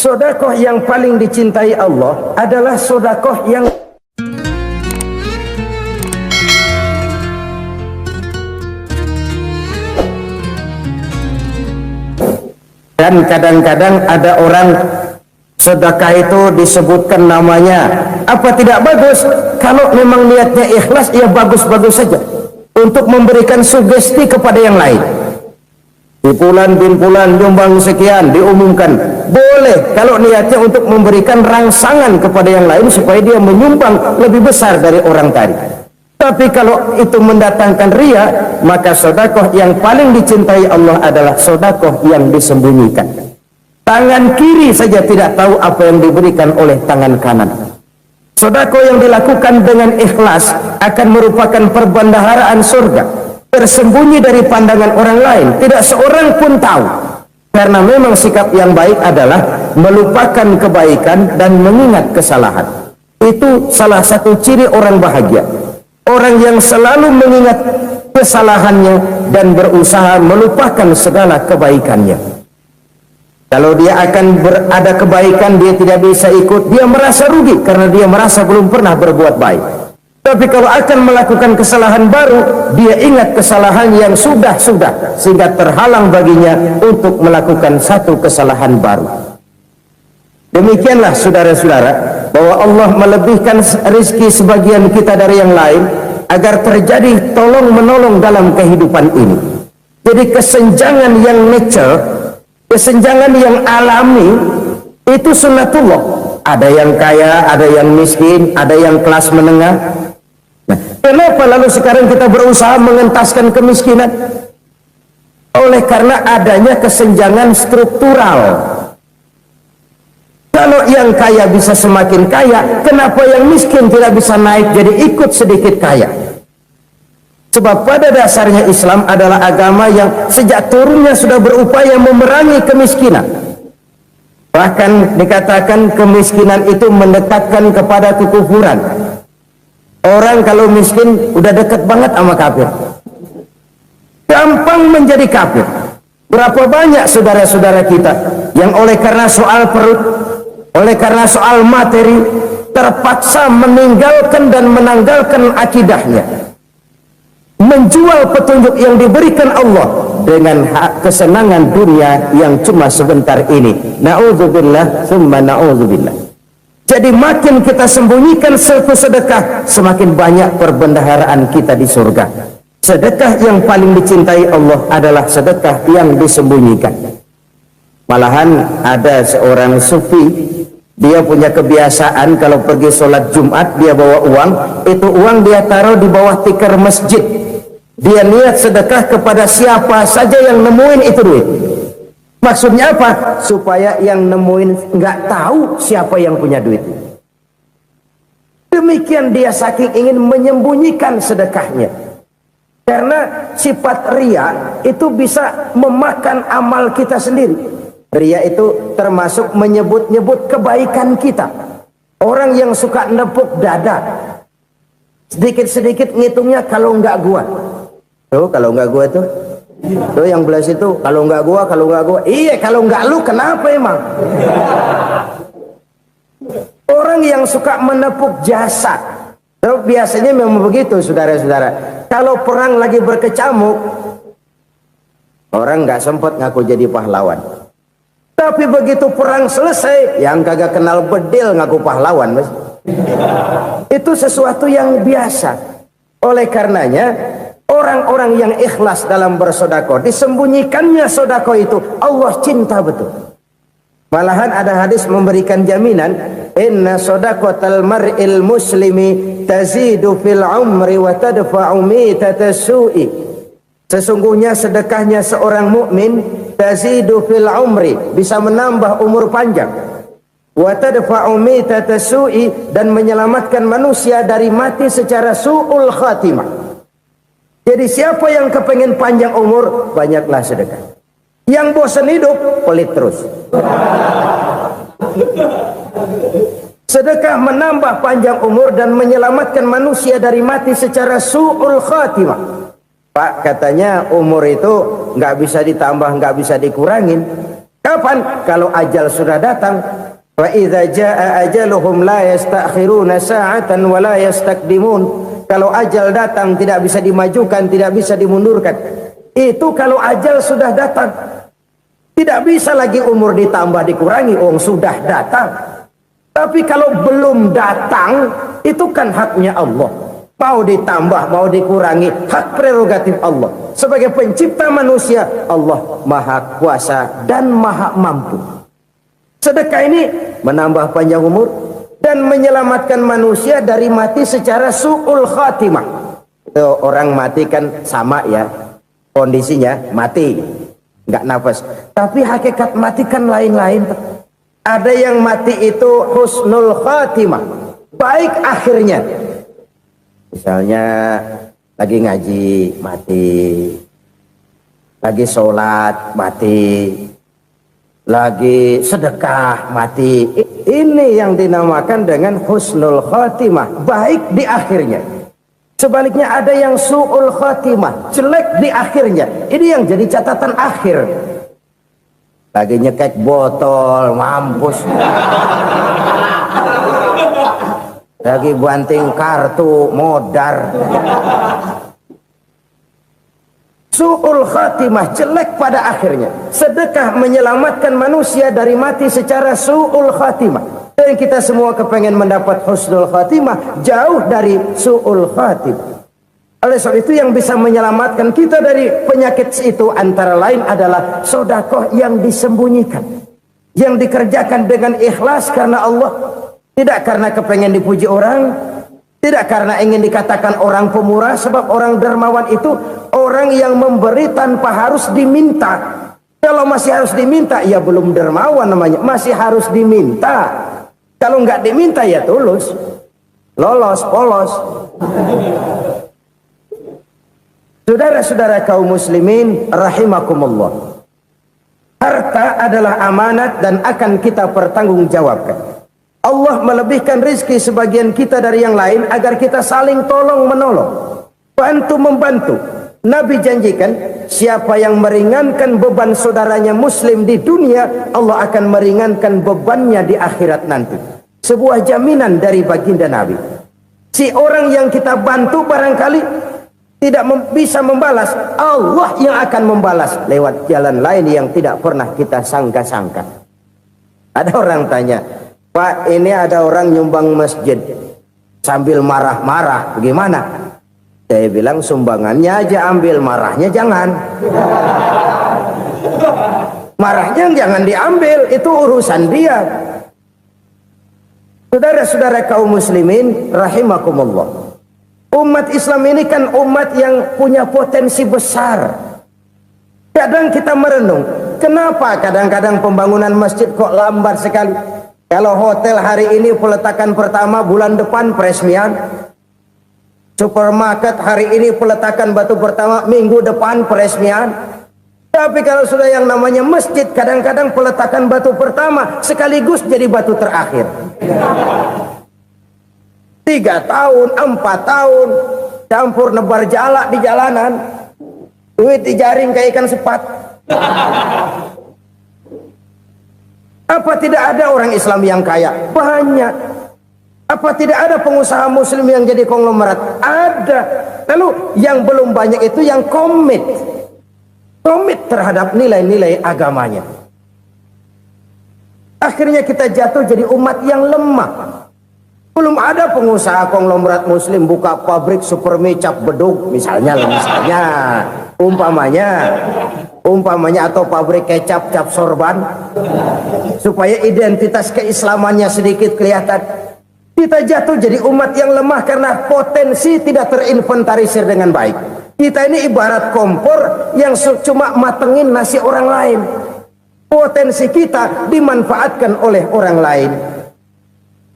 Sedekah yang paling dicintai Allah adalah sedekah yang dan kadang-kadang ada orang sedekah itu disebutkan namanya. Apa tidak bagus? Kalau memang niatnya ikhlas, ya bagus-bagus saja untuk memberikan sugesti kepada yang lain. Di bulan bin bulan nyumbang sekian diumumkan, boleh kalau niatnya untuk memberikan rangsangan kepada yang lain supaya dia menyumbang lebih besar dari orang tadi. Tapi kalau itu mendatangkan ria, maka sedekah yang paling dicintai Allah adalah sedekah yang disembunyikan. Tangan kiri saja tidak tahu apa yang diberikan oleh tangan kanan. Sedekah yang dilakukan dengan ikhlas akan merupakan perbendaharaan surga, tersembunyi dari pandangan orang lain, tidak seorang pun tahu. Karena memang sikap yang baik adalah melupakan kebaikan dan mengingat kesalahan. Itu salah satu ciri orang bahagia. Orang yang selalu mengingat kesalahannya dan berusaha melupakan segala kebaikannya. Kalau dia akan ada kebaikan, dia tidak bisa ikut, dia merasa rugi karena dia merasa belum pernah berbuat baik. Tapi kalau akan melakukan kesalahan baru, dia ingat kesalahan yang sudah-sudah, sehingga terhalang baginya untuk melakukan satu kesalahan baru. Demikianlah saudara-saudara, bahwa Allah melebihkan rizki sebagian kita dari yang lain agar terjadi tolong-menolong dalam kehidupan ini. Jadi kesenjangan yang natural, kesenjangan yang alami, itu sunnatullah. Ada yang kaya, ada yang miskin, ada yang kelas menengah. Nah, kenapa lalu sekarang kita berusaha mengentaskan kemiskinan? Oleh karena adanya kesenjangan struktural. Kalau yang kaya bisa semakin kaya, kenapa yang miskin tidak bisa naik jadi ikut sedikit kaya? Sebab pada dasarnya Islam adalah agama yang sejak turunnya sudah berupaya memerangi kemiskinan. Bahkan dikatakan kemiskinan itu mendekatkan kepada kekufuran. Orang kalau miskin udah dekat banget sama kafir, gampang menjadi kafir. Berapa banyak saudara-saudara kita yang oleh karena soal perut, oleh karena soal materi, terpaksa meninggalkan dan menanggalkan akidahnya, menjual petunjuk yang diberikan Allah dengan hak kesenangan dunia yang cuma sebentar ini. Na'udzubillah summa na'udzubillah. Jadi makin kita sembunyikan satu sedekah, semakin banyak perbendaharaan kita di surga. Sedekah yang paling dicintai Allah adalah sedekah yang disembunyikan. Malahan ada seorang sufi, dia punya kebiasaan kalau pergi sholat Jumat dia bawa uang, itu uang dia taruh di bawah tikar masjid. Dia niat sedekah kepada siapa saja yang nemuin itu duit. Maksudnya apa? Supaya yang nemuin nggak tahu siapa yang punya duit. Demikian dia saking ingin menyembunyikan sedekahnya. Karena sifat ria itu bisa memakan amal kita sendiri. Ria itu termasuk menyebut-nyebut kebaikan kita. Orang yang suka nepuk dada, sedikit-sedikit ngitungnya kalau nggak gua. Tuh kalau nggak gua tuh yang belah situ, kalau nggak gua, iya kalau nggak lu kenapa emang? Orang yang suka menepuk jasad, biasanya memang begitu saudara-saudara. Kalau perang lagi berkecamuk, orang nggak sempat ngaku jadi pahlawan. Tapi begitu perang selesai, yang kagak kenal bedil ngaku pahlawan, mas. Itu sesuatu yang biasa. Oleh karenanya, orang-orang yang ikhlas dalam bersedekah, disembunyikannya sedekah itu, Allah cinta betul. Malahan ada hadis memberikan jaminan, inna sedaqatal mar'il muslimi tazidu fil umri wa tadfa'u mitatas su'i. Sesungguhnya sedekahnya seorang mukmin tazidu fil umri, bisa menambah umur panjang, wa tadfa'u mitatas su'i, dan menyelamatkan manusia dari mati secara su'ul khatimah. Jadi siapa yang kepengen panjang umur, banyaklah sedekah. Yang bosan hidup, pelit terus. Sedekah menambah panjang umur dan menyelamatkan manusia dari mati secara su'ul khatimah. Pak, katanya umur itu nggak bisa ditambah, nggak bisa dikurangin. Kapan? Kalau ajal sudah datang. Wa idza jaa ajaluhum la yastakhiruna sa'atan wa la yastakdimun. Kalau ajal datang tidak bisa dimajukan, tidak bisa dimundurkan. Itu kalau ajal sudah datang. Tidak bisa lagi umur ditambah dikurangi, sudah datang. Tapi kalau belum datang, itu kan haknya Allah. Mau ditambah, mau dikurangi, hak prerogatif Allah. Sebagai pencipta manusia, Allah Maha Kuasa dan Maha Mampu. Sedekah ini menambah panjang umur dan menyelamatkan manusia dari mati secara su'ul khatimah. Itu orang mati kan sama ya, kondisinya mati, nggak nafas. Tapi hakikat mati kan lain-lain. Ada yang mati itu husnul khatimah, baik akhirnya. Misalnya lagi ngaji mati, lagi sholat mati, lagi sedekah mati. Ini yang dinamakan dengan husnul khatimah, baik di akhirnya. Sebaliknya ada yang su'ul khatimah, jelek di akhirnya. Ini yang jadi catatan akhir. Lagi nyekek botol, mampus. Lagi banting kartu, modar. Su'ul khatimah, jelek pada akhirnya. Sedekah menyelamatkan manusia dari mati secara su'ul khatimah. Dan kita semua kepengen mendapat husnul khatimah, jauh dari su'ul khatimah. Oleh sebab itu yang bisa menyelamatkan kita dari penyakit itu antara lain adalah sedekah yang disembunyikan, yang dikerjakan dengan ikhlas karena Allah, tidak karena kepengen dipuji orang, tidak karena ingin dikatakan orang pemurah. Sebab orang dermawan itu orang yang memberi tanpa harus diminta. Kalau masih harus diminta, ya belum dermawan namanya, masih harus diminta. Kalau nggak diminta ya tulus, lolos, polos. Saudara-saudara kaum muslimin rahimakumullah, harta adalah amanat dan akan kita pertanggungjawabkan. Allah melebihkan rizki sebagian kita dari yang lain agar kita saling tolong menolong, bantu membantu. Nabi janjikan siapa yang meringankan beban saudaranya muslim di dunia, Allah akan meringankan bebannya di akhirat nanti. Sebuah jaminan dari baginda Nabi. Si orang yang kita bantu barangkali tidak bisa membalas, Allah yang akan membalas lewat jalan lain yang tidak pernah kita sangka-sangka. Ada orang tanya, Pak, ini ada orang nyumbang masjid sambil marah-marah, bagaimana? Saya bilang sumbangannya aja ambil, marahnya jangan. Marahnya jangan diambil, itu urusan dia. Saudara-saudara kaum muslimin rahimakumullah, umat Islam ini kan umat yang punya potensi besar. Kadang kita merenung, kenapa kadang-kadang pembangunan masjid kok lambat sekali? Kalau hotel hari ini peletakan pertama, bulan depan peresmian. Supermarket hari ini peletakan batu pertama, minggu depan peresmian. Tapi kalau sudah yang namanya masjid, kadang-kadang peletakan batu pertama sekaligus jadi batu terakhir. 3 tahun, 4 tahun, campur nebar jalak di jalanan, duit dijaring kayak ikan sepat. Apa tidak ada orang Islam yang kaya? Banyak. Apa tidak ada pengusaha muslim yang jadi konglomerat? Ada. Lalu yang belum banyak itu yang komit terhadap nilai-nilai agamanya. Akhirnya kita jatuh jadi umat yang lemah. Belum ada pengusaha konglomerat muslim buka pabrik supermi cap beduk misalnya umpamanya atau pabrik kecap cap sorban supaya identitas keislamannya sedikit kelihatan. Kita jatuh jadi umat yang lemah karena potensi tidak terinventarisir dengan baik. Kita ini ibarat kompor yang cuma matengin nasi orang lain. Potensi kita dimanfaatkan oleh orang lain.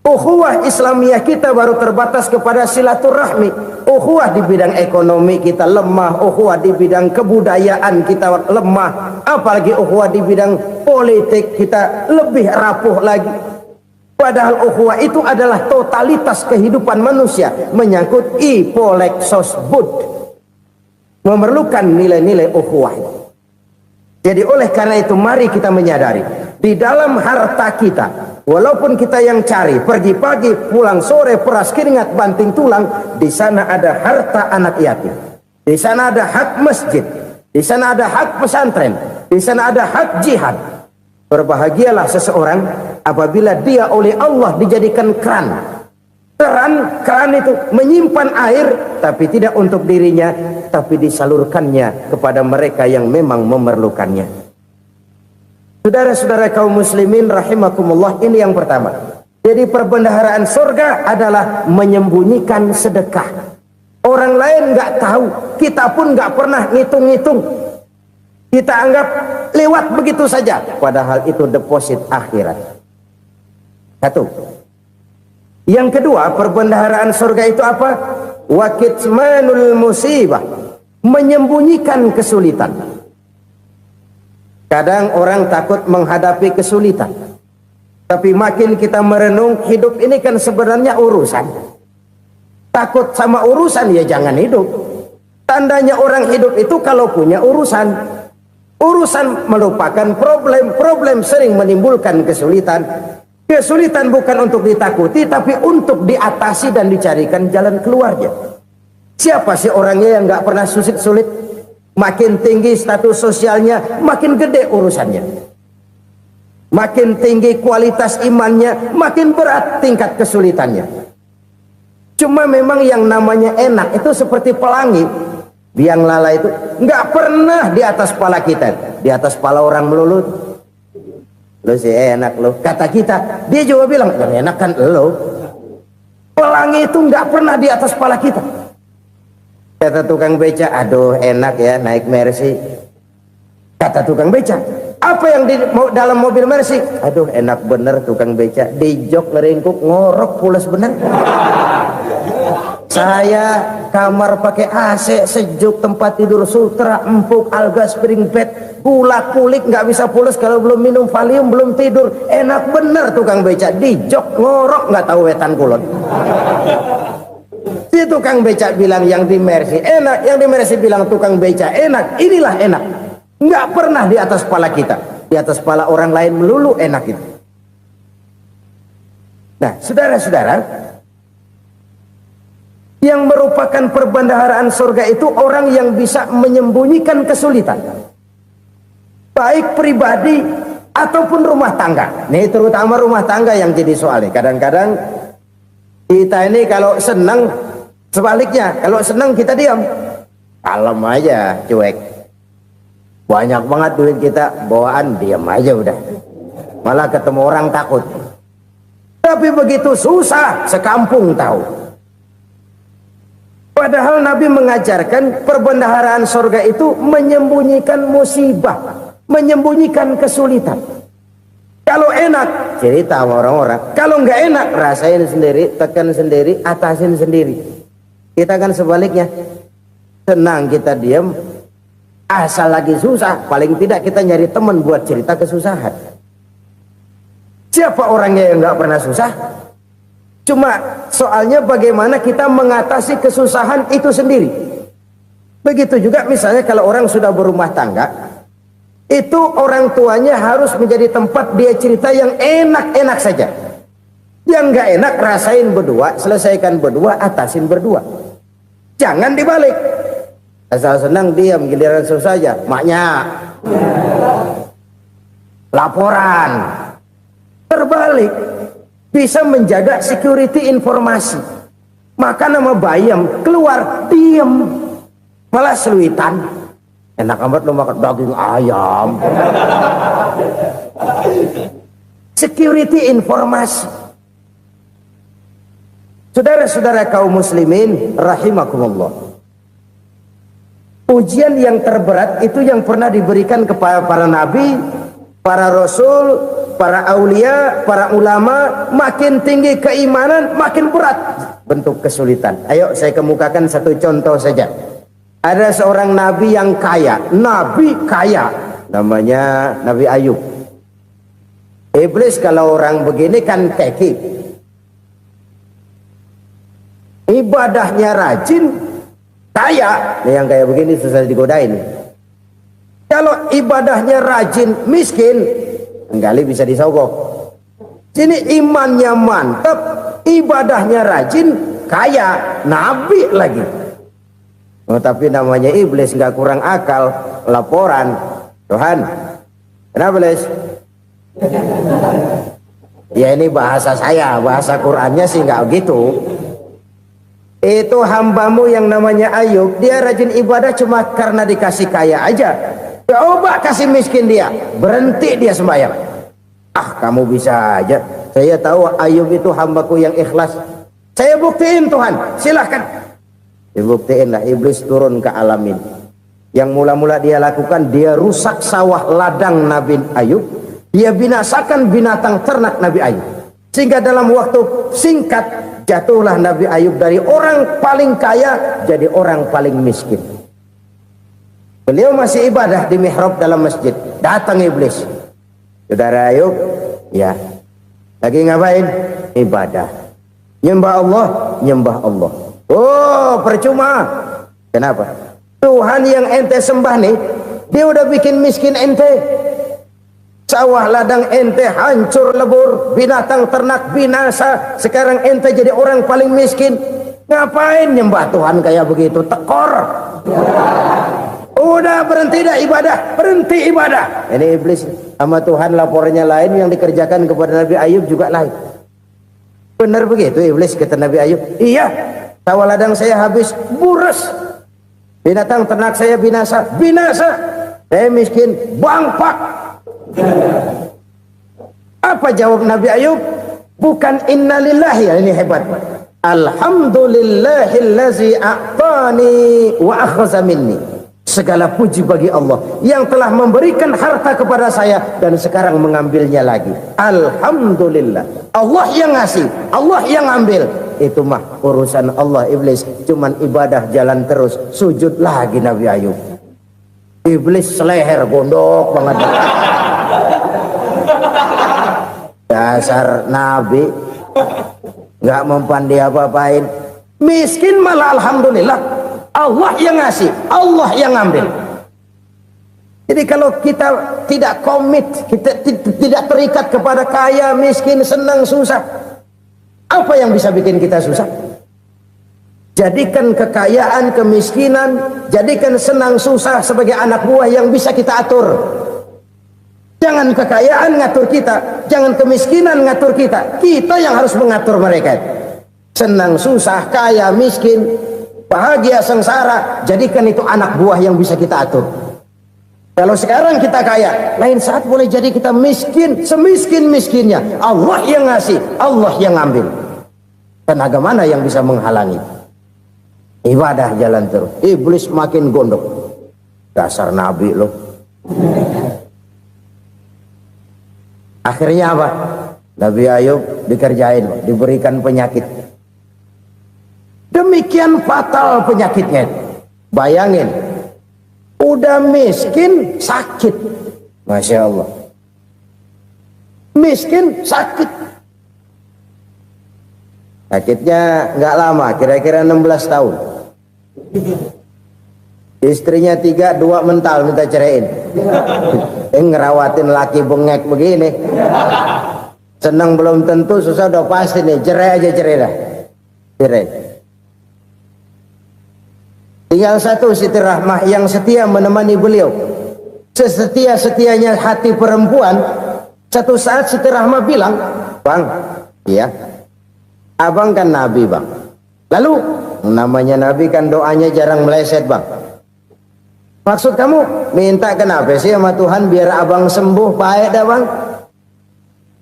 Ukhuwah Islamiyah kita baru terbatas kepada silaturahmi. Ukhuwah di bidang ekonomi kita lemah, ukhuwah di bidang kebudayaan kita lemah, apalagi ukhuwah di bidang politik kita lebih rapuh lagi. Padahal ukhuwah itu adalah totalitas kehidupan manusia, menyangkut ipolek sosbud, memerlukan nilai-nilai ukhuwah. Jadi oleh karena itu mari kita menyadari di dalam harta kita, walaupun kita yang cari pergi pagi pulang sore peras keringat banting tulang, di sana ada harta anak yatim, di sana ada hak masjid, di sana ada hak pesantren, di sana ada hak jihad. Berbahagialah seseorang apabila dia oleh Allah dijadikan keran itu menyimpan air, tapi tidak untuk dirinya, tapi disalurkannya kepada mereka yang memang memerlukannya. Saudara-saudara kaum muslimin rahimakumullah, ini yang pertama. Jadi perbendaharaan surga adalah menyembunyikan sedekah. Orang lain nggak tahu, kita pun nggak pernah ngitung-ngitung. Kita anggap lewat begitu saja, padahal itu deposit akhirat. Satu. Yang kedua, perbendaharaan surga itu apa? Wa kitmanul musibah, menyembunyikan kesulitan. Kadang orang takut menghadapi kesulitan, tapi makin kita merenung, hidup ini kan sebenarnya urusan. Takut sama urusan, ya jangan hidup. Tandanya orang hidup itu kalau punya urusan. Urusan melupakan problem, problem sering menimbulkan kesulitan. Kesulitan bukan untuk ditakuti, tapi untuk diatasi dan dicarikan jalan keluarnya. Siapa sih orangnya yang nggak pernah sulit-sulit? Makin tinggi status sosialnya, makin gede urusannya. Makin tinggi kualitas imannya, makin berat tingkat kesulitannya. Cuma memang yang namanya enak itu seperti pelangi. Biang lala itu nggak pernah di atas kepala kita, di atas kepala orang melulu. Lo sih enak lo, kata kita. Dia juga bilang yang enak kan lo. Pelangi itu nggak pernah di atas kepala kita. Kata tukang beca, aduh enak ya naik Mercy. Kata tukang beca, apa yang di dalam mobil Mercy? Aduh enak bener tukang beca, di jok ngeringkuk ngorok pulas bener. Saya kamar pakai AC sejuk, tempat tidur sutra empuk, alga spring bed, kulak kulik nggak bisa pulas kalau belum minum Valium, belum tidur. Enak bener tukang beca, di jok ngorok nggak tahu wetan kulon. Si tukang beca bilang yang di Mercy enak, yang di Mercy bilang tukang beca enak. Inilah enak, nggak pernah di atas kepala kita, di atas kepala orang lain melulu enak itu. Nah saudara-saudara, yang merupakan perbendaharaan surga itu orang yang bisa menyembunyikan kesulitan, baik pribadi ataupun rumah tangga. Nih terutama rumah tangga yang jadi soalnya. Kadang-kadang kita ini kalau senang, sebaliknya kalau senang kita diam, kalem aja, cuek. Banyak banget duit kita bawaan, diam aja udah. Malah ketemu orang takut. Tapi begitu susah, sekampung tahu. Padahal Nabi mengajarkan perbendaharaan surga itu menyembunyikan musibah, menyembunyikan kesulitan. Kalau enak, cerita sama orang-orang. Kalau nggak enak, rasain sendiri, tekan sendiri, atasin sendiri. Kita kan sebaliknya. Senang kita diam, asal lagi susah, paling tidak kita nyari teman buat cerita kesusahan. Siapa orangnya yang nggak pernah susah? Cuma soalnya bagaimana kita mengatasi kesusahan itu sendiri. Begitu juga misalnya kalau orang sudah berumah tangga, itu orang tuanya harus menjadi tempat dia cerita yang enak-enak saja. Yang nggak enak rasain berdua, selesaikan berdua, atasin berdua. Jangan dibalik. Asal senang diam, giliran susah aja. Maknya laporan. Terbalik. Bisa menjaga security informasi. Maka nama bayam keluar diem, malah seluitan. Enak amat lo makan daging ayam. Security informasi. Saudara-saudara kaum muslimin rahimakumullah, ujian yang terberat itu yang pernah diberikan kepada para nabi, para rasul, para aulia, para ulama. Makin tinggi keimanan, makin berat bentuk kesulitan. Ayo saya kemukakan satu contoh saja. Ada seorang nabi yang kaya, nabi kaya, namanya Nabi Ayub. Iblis kalau orang begini kan keki, ibadahnya rajin, kaya. Nih yang kayak begini susah digodain. Kalau ibadahnya rajin, miskin, kali bisa disogok. Sini imannya mantap, ibadahnya rajin, kaya, nabi lagi. Oh, tapi namanya iblis, nggak kurang akal. Laporan, Tuhan, kenapa Les? Ya ini bahasa saya, bahasa Qurannya sih nggak gitu. Itu hambamu yang namanya Ayub, dia rajin ibadah cuma karena dikasih kaya aja. Coba kasih miskin dia, berhenti dia sembahyang. Ah, kamu bisa aja. Saya tahu Ayub itu hambaku yang ikhlas. Saya buktiin Tuhan, silahkan. Dibuktiin lah, iblis turun ke alam ini. Yang mula-mula dia lakukan, dia rusak sawah ladang Nabi Ayub. Dia binasakan binatang ternak Nabi Ayub. Sehingga dalam waktu singkat, jatuhlah Nabi Ayub dari orang paling kaya jadi orang paling miskin. Beliau masih ibadah di mihrab dalam masjid. Datang iblis. Saudara Ayub, ya, lagi ngapain? Ibadah. Nyembah Allah, nyembah Allah. Oh, percuma. Kenapa? Tuhan yang ente sembah nih, dia udah bikin miskin ente. Sawah ladang ente hancur lebur, binatang ternak binasa. Sekarang ente jadi orang paling miskin. Ngapain nyembah Tuhan kayak begitu? Tekor. Udah berhenti dah ibadah, berhenti ibadah. Ini iblis sama Tuhan laporannya lain, yang dikerjakan kepada Nabi Ayub juga lain. Benar begitu iblis, kata Nabi Ayub. Iya, sawah ladang saya habis, buras. Binatang ternak saya binasa, binasa. Saya miskin, bangpak. Apa jawab Nabi Ayub? Bukan innalillahi, ini hebat. Alhamdulillahillazi a'tani wa akhza minni. Segala puji bagi Allah yang telah memberikan harta kepada saya dan sekarang mengambilnya lagi. Alhamdulillah. Allah yang ngasih, Allah yang ambil. Itu mah urusan Allah. Iblis cuman ibadah jalan terus, sujud lagi Nabi Ayub. Iblis seleher gondok banget. Dasar Nabi nggak mempan dia apa-apain. Miskin malah alhamdulillah. Allah yang ngasih, Allah yang ambil. Jadi kalau kita tidak komit, kita tidak terikat kepada kaya, miskin, senang, susah, apa yang bisa bikin kita susah? Jadikan kekayaan, kemiskinan, jadikan senang, susah sebagai anak buah yang bisa kita atur. Jangan kekayaan ngatur kita, jangan kemiskinan ngatur kita. Kita yang harus mengatur mereka. Senang, susah, kaya, miskin, bahagia, sengsara, jadikan itu anak buah yang bisa kita atur. Kalau sekarang kita kaya, lain saat boleh jadi kita miskin, semiskin-miskinnya. Allah yang ngasih, Allah yang ambil. Tenaga mana yang bisa menghalangi? Ibadah jalan terus. Iblis makin gondok. Dasar Nabi loh. Akhirnya apa? Nabi Ayub dikerjain, diberikan penyakit. Demikian fatal penyakitnya. Bayangin, udah miskin sakit. Masya Allah. Miskin sakit. Sakitnya nggak lama, kira-kira 16 tahun. Istrinya 3, 2 mental minta ceraiin. Ngerawatin laki bengek begini. Senang belum tentu, susah udah pasti nih. Cerai aja, cerai dah. Cerai. Tinggal satu Siti Rahmah yang setia menemani beliau. Sesetia-setianya hati perempuan. Satu saat Siti Rahmah bilang, "Bang, iya, abang kan Nabi, Bang. Lalu, namanya Nabi kan doanya jarang meleset, Bang. Maksud kamu minta kenapa sih sama Tuhan biar abang sembuh, baik dah, Bang?"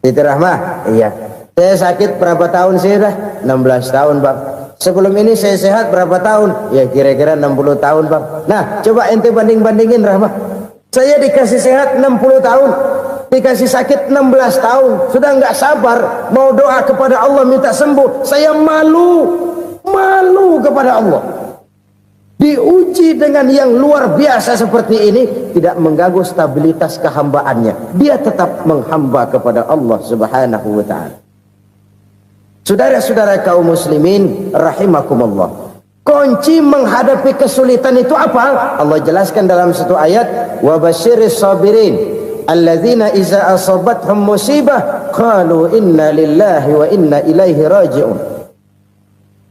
Siti Rahmah, iya. Saya sakit berapa tahun sih dah? 16 tahun, Bang. Sebelum ini saya sehat berapa tahun? Ya kira-kira 60 tahun, Bang. Nah, coba ente banding-bandingin, Rahmah. Saya dikasih sehat 60 tahun, dikasih sakit 16 tahun. Sudah nggak sabar mau doa kepada Allah minta sembuh. Saya malu kepada Allah. Diuji dengan yang luar biasa seperti ini, tidak mengganggu stabilitas kehambaannya. Dia tetap menghamba kepada Allah Subhanahu wa ta'ala. Saudara-saudara kaum muslimin rahimakumullah. Kunci menghadapi kesulitan itu apa? Allah jelaskan dalam satu ayat, wa basyiris sabirin alladzina iza asabathum musibah qalu inna lillahi wa inna ilaihi raji'un.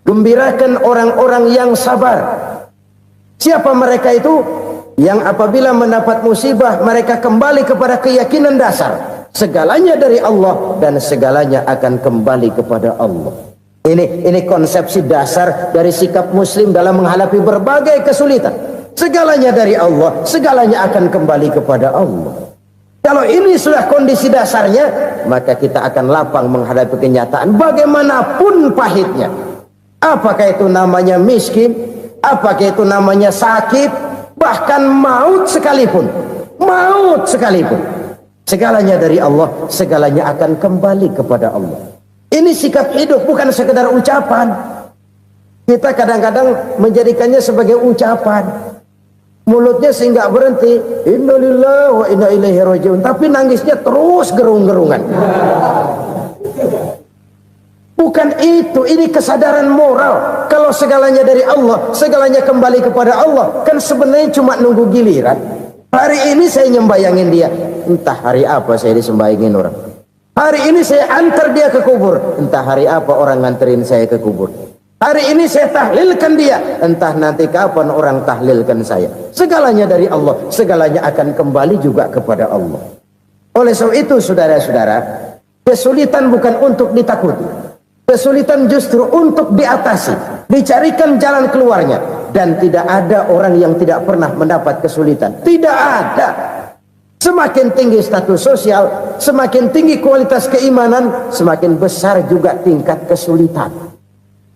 Gembirakan orang-orang yang sabar. Siapa mereka itu? Yang apabila mendapat musibah mereka kembali kepada keyakinan dasar, segalanya dari Allah dan segalanya akan kembali kepada Allah. Ini konsepsi dasar dari sikap muslim dalam menghadapi berbagai kesulitan. Segalanya dari Allah, segalanya akan kembali kepada Allah. Kalau ini sudah kondisi dasarnya, maka kita akan lapang menghadapi kenyataan bagaimanapun pahitnya. Apakah itu namanya miskin, apakah itu namanya sakit, bahkan maut sekalipun. Maut sekalipun. Segalanya dari Allah, segalanya akan kembali kepada Allah. Ini sikap hidup, bukan sekedar ucapan. Kita kadang-kadang menjadikannya sebagai ucapan. Mulutnya sehingga berhenti, innalillahi wa inna ilaihi raji'un, tapi nangisnya terus gerung-gerungan. Bukan itu, ini kesadaran moral. Kalau segalanya dari Allah, segalanya kembali kepada Allah, kan sebenarnya cuma nunggu giliran. Hari ini saya nyembayangin dia, entah hari apa saya disembayangin orang. Hari ini saya antar dia ke kubur, entah hari apa orang nganterin saya ke kubur. Hari ini saya tahlilkan dia, entah nanti kapan orang tahlilkan saya. Segalanya dari Allah, segalanya akan kembali juga kepada Allah. Oleh sebab itu saudara-saudara, kesulitan bukan untuk ditakuti. Kesulitan justru untuk diatasi, dicarikan jalan keluarnya. Dan tidak ada orang yang tidak pernah mendapat kesulitan. Tidak ada. Semakin tinggi status sosial, semakin tinggi kualitas keimanan, semakin besar juga tingkat kesulitan.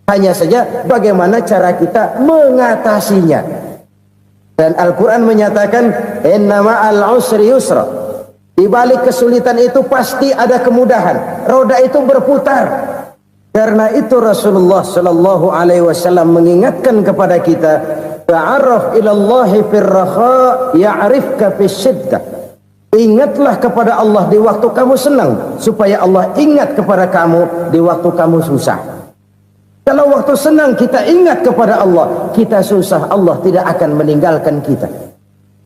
Hanya saja bagaimana cara kita mengatasinya. Dan Al-Quran menyatakan, inna ma'al usri yusra. Di balik kesulitan itu pasti ada kemudahan. Roda itu berputar. Karena itu Rasulullah Sallallahu Alaihi Wasallam mengingatkan kepada kita, ta'arraf ilallahi firraha ya'rifka fisyiddah. Ingatlah kepada Allah di waktu kamu senang, supaya Allah ingat kepada kamu di waktu kamu susah. Kalau waktu senang kita ingat kepada Allah, kita susah, Allah tidak akan meninggalkan kita.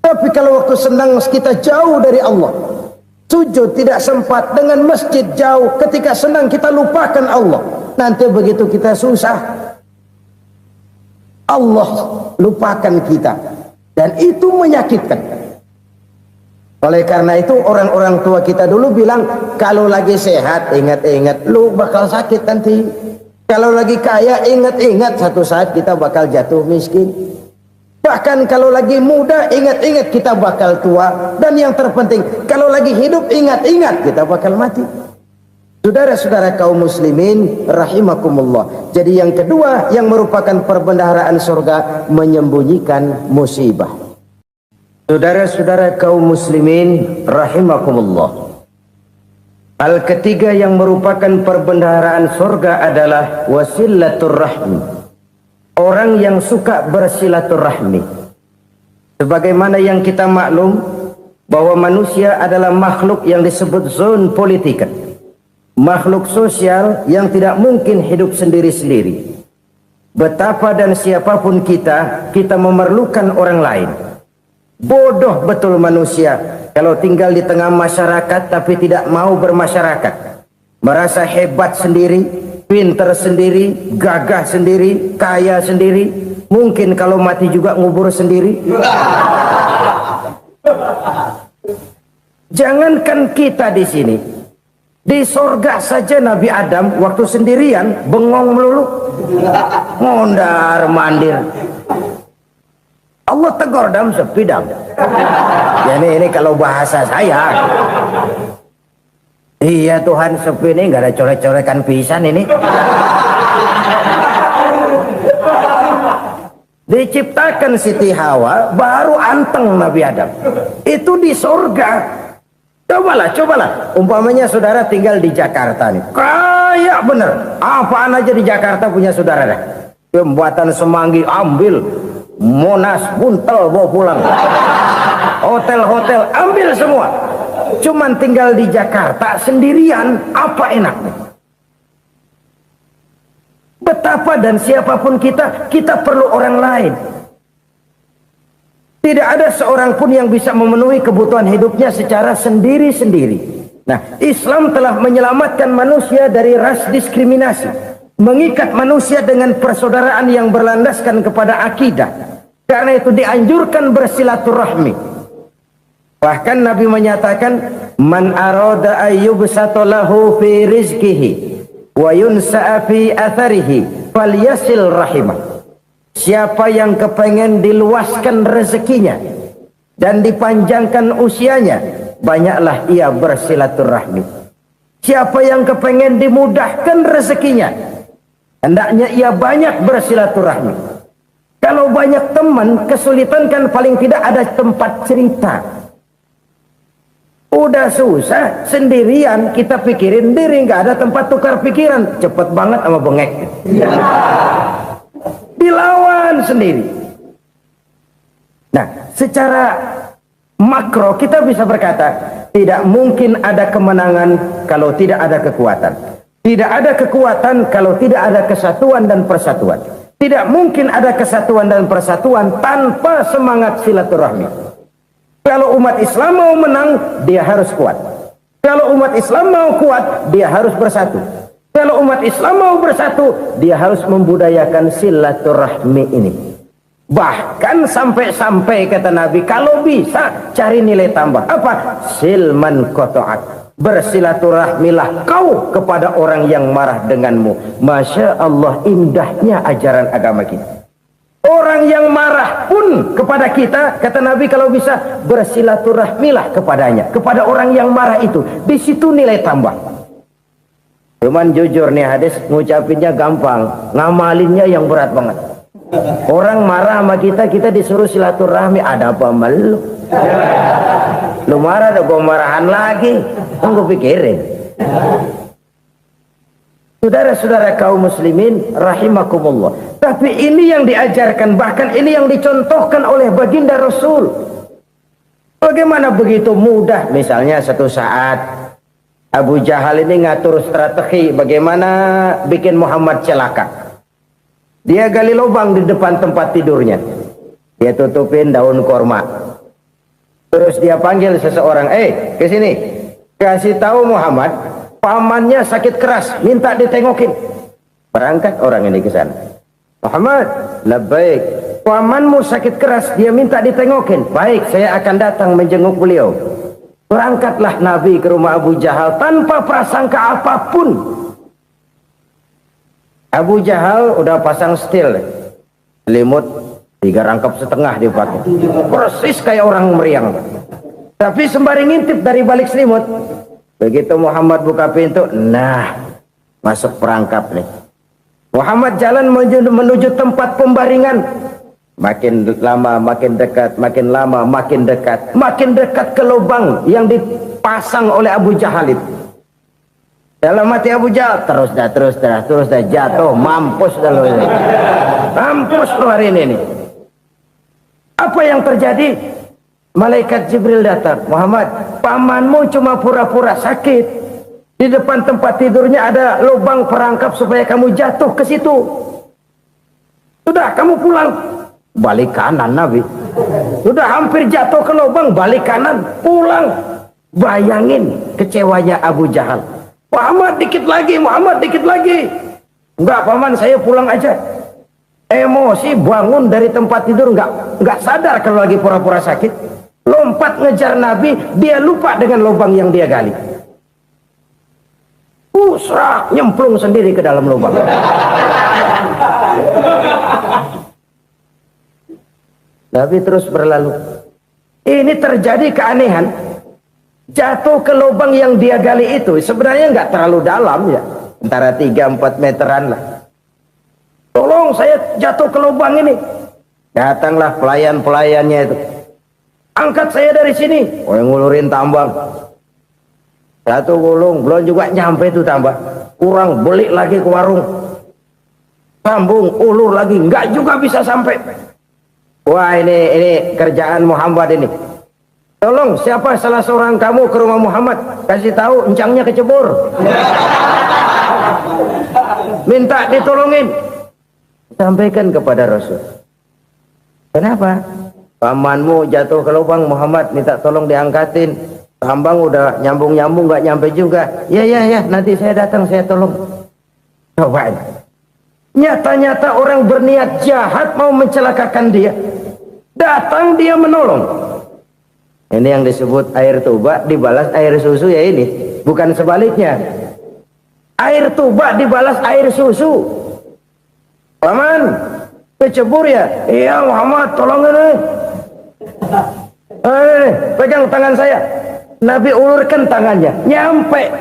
Tapi kalau waktu senang kita jauh dari Allah, sujud tidak sempat, dengan masjid jauh, ketika senang kita lupakan Allah. Nanti begitu kita susah, Allah lupakan kita. Dan itu menyakitkan. Oleh karena itu orang-orang tua kita dulu bilang, kalau lagi sehat ingat-ingat lu bakal sakit nanti. Kalau lagi kaya ingat-ingat satu saat kita bakal jatuh miskin. Bahkan kalau lagi muda ingat-ingat kita bakal tua. Dan yang terpenting kalau lagi hidup ingat-ingat kita bakal mati. Saudara-saudara kaum muslimin rahimakumullah. Jadi yang kedua yang merupakan perbendaharaan surga, menyembunyikan musibah. Saudara-saudara kaum muslimin rahimakumullah. Hal ketiga yang merupakan perbendaharaan surga adalah wasilatur rahmi. Orang yang suka bersilaturahmi. Sebagaimana yang kita maklum bahwa manusia adalah makhluk yang disebut zon politika. Makhluk sosial yang tidak mungkin hidup sendiri-sendiri. Betapa dan siapapun kita memerlukan orang lain. Bodoh betul manusia kalau tinggal di tengah masyarakat tapi tidak mau bermasyarakat. Merasa hebat sendiri, pintar sendiri, gagah sendiri, kaya sendiri. Mungkin kalau mati juga ngubur sendiri. Jangankan kita di sini, di sorga saja Nabi Adam waktu sendirian bengong melulu, mondar mandir. Allah tegur dam sepi dam. Ya ini kalau bahasa saya. Iya Tuhan sepi ini nggak ada coret-coretan pisan ini. Diciptakan Siti Hawa baru anteng Nabi Adam. Itu di surga. Cobalah. Umpamanya saudara tinggal di Jakarta nih. Kayak bener. Apaan aja di Jakarta punya saudara dah. Pembuatan Semanggi ambil. Monas, Buntel bawa pulang. Hotel-hotel ambil semua. Cuman tinggal di Jakarta sendirian, apa enaknya? Betapa dan siapapun kita perlu orang lain. Tidak ada seorang pun yang bisa memenuhi kebutuhan hidupnya secara sendiri-sendiri. Nah, Islam telah menyelamatkan manusia dari ras diskriminasi, mengikat manusia dengan persaudaraan yang berlandaskan kepada akidah. Karena itu dianjurkan bersilaturahmi. Bahkan Nabi menyatakan, man arada ayyubsata lahu fi rizqihi wa yunsa'a fi atharihi falyasil rahimah. Siapa yang kepengen diluaskan rezekinya dan dipanjangkan usianya, banyaklah ia bersilaturahmi. Siapa yang kepengen dimudahkan rezekinya, hendaknya ia banyak bersilaturahmi. Kalau banyak teman, kesulitan kan paling tidak ada tempat cerita. Udah susah, sendirian kita pikirin diri, nggak ada tempat tukar pikiran. Cepet banget sama bengek. Dilawan sendiri. Nah, secara makro kita bisa berkata, tidak mungkin ada kemenangan kalau tidak ada kekuatan. Tidak ada kekuatan kalau tidak ada kesatuan dan persatuan. Tidak mungkin ada kesatuan dan persatuan tanpa semangat silaturahmi. Kalau umat Islam mau menang, dia harus kuat. Kalau umat Islam mau kuat, dia harus bersatu. Kalau umat Islam mau bersatu, dia harus membudayakan silaturahmi ini. Bahkan sampai-sampai kata Nabi, kalau bisa cari nilai tambah. Apa? Silman qata'ak. Bersilaturahmilah kau kepada orang yang marah denganmu. Masya Allah, indahnya ajaran agama kita. Orang yang marah pun kepada kita, kata Nabi, kalau bisa bersilaturahmilah kepadanya, kepada orang yang marah itu. Di situ nilai tambah. Cuman jujur nih hadis, ngucapinnya gampang, ngamalinnya yang berat banget. Orang marah sama kita disuruh silaturahmi, ada apa malu? Lu marah, ada gua marahan lagi. Tunggu pikirin. Saudara-saudara kaum muslimin rahimakumullah. Tapi ini yang diajarkan, bahkan ini yang dicontohkan oleh baginda Rasul. Bagaimana begitu mudah, misalnya satu saat Abu Jahal ini ngatur strategi bagaimana bikin Muhammad celaka. Dia gali lubang di depan tempat tidurnya. Dia tutupin daun korma. Terus dia panggil seseorang, ke sini. Kasih tahu Muhammad, pamannya sakit keras, minta ditengokin. Berangkat orang ini ke sana. Muhammad, labbaik. Pamanmu sakit keras, dia minta ditengokin. Baik, saya akan datang menjenguk beliau. Berangkatlah Nabi ke rumah Abu Jahal tanpa prasangka apapun. Abu Jahal udah pasang setil, selimut 3 rangkap setengah dipakai, persis kayak orang meriang. Tapi sembari ngintip dari balik selimut, begitu Muhammad buka pintu, nah masuk perangkap nih. Muhammad jalan menuju tempat pembaringan. Makin lama makin dekat, makin lama makin dekat, makin dekat ke lubang yang dipasang oleh Abu Jahal itu. Dalam hati Abu Jahal, terus dah jatuh, mampus dah lo ini. Mampus lo hari ini nih. Apa yang terjadi? Malaikat Jibril datang. Muhammad, pamanmu cuma pura-pura sakit. Di depan tempat tidurnya ada lubang perangkap supaya kamu jatuh ke situ. Sudah, kamu pulang. Balik kanan Nabi. Sudah hampir jatuh ke lubang, balik kanan, pulang. Bayangin kecewanya Abu Jahal. Muhammad dikit lagi, Muhammad dikit lagi. Enggak paman, saya pulang aja. Emosi bangun dari tempat tidur, enggak sadar kalau lagi pura-pura sakit. Lompat ngejar Nabi, dia lupa dengan lubang yang dia gali. Usrak, nyemplung sendiri ke dalam lubang. Nabi terus berlalu. Ini terjadi keanehan. Jatuh ke lubang yang dia gali itu sebenarnya nggak terlalu dalam ya, antara 3-4 meteran lah. Tolong saya jatuh ke lubang ini. Datanglah pelayan-pelayannya itu. Angkat saya dari sini. Oh, yang ngulurin tambang. Satu gulung, belum juga nyampe itu tambah. Kurang, beli lagi ke warung. Sambung, ulur lagi, nggak juga bisa sampai. Wah, ini kerjaan Muhammad ini. Tolong, siapa salah seorang kamu ke rumah Muhammad, kasih tahu encangnya kecebur. Minta ditolongin. Sampaikan kepada Rasul. Kenapa? Pamanmu jatuh ke lubang, Muhammad minta tolong diangkatin. Hambang udah nyambung-nyambung gak nyampe juga. Ya, nanti saya datang, saya tolong. Cobain. Nyata-nyata orang berniat jahat mau mencelakakan dia. Datang dia menolong. Ini yang disebut air tuba dibalas air susu ya ini. Bukan sebaliknya. Air tuba dibalas air susu. Paman, kecebur ya? Iya Muhammad, tolong ini. Pegang tangan saya. Nabi ulurkan tangannya, nyampe,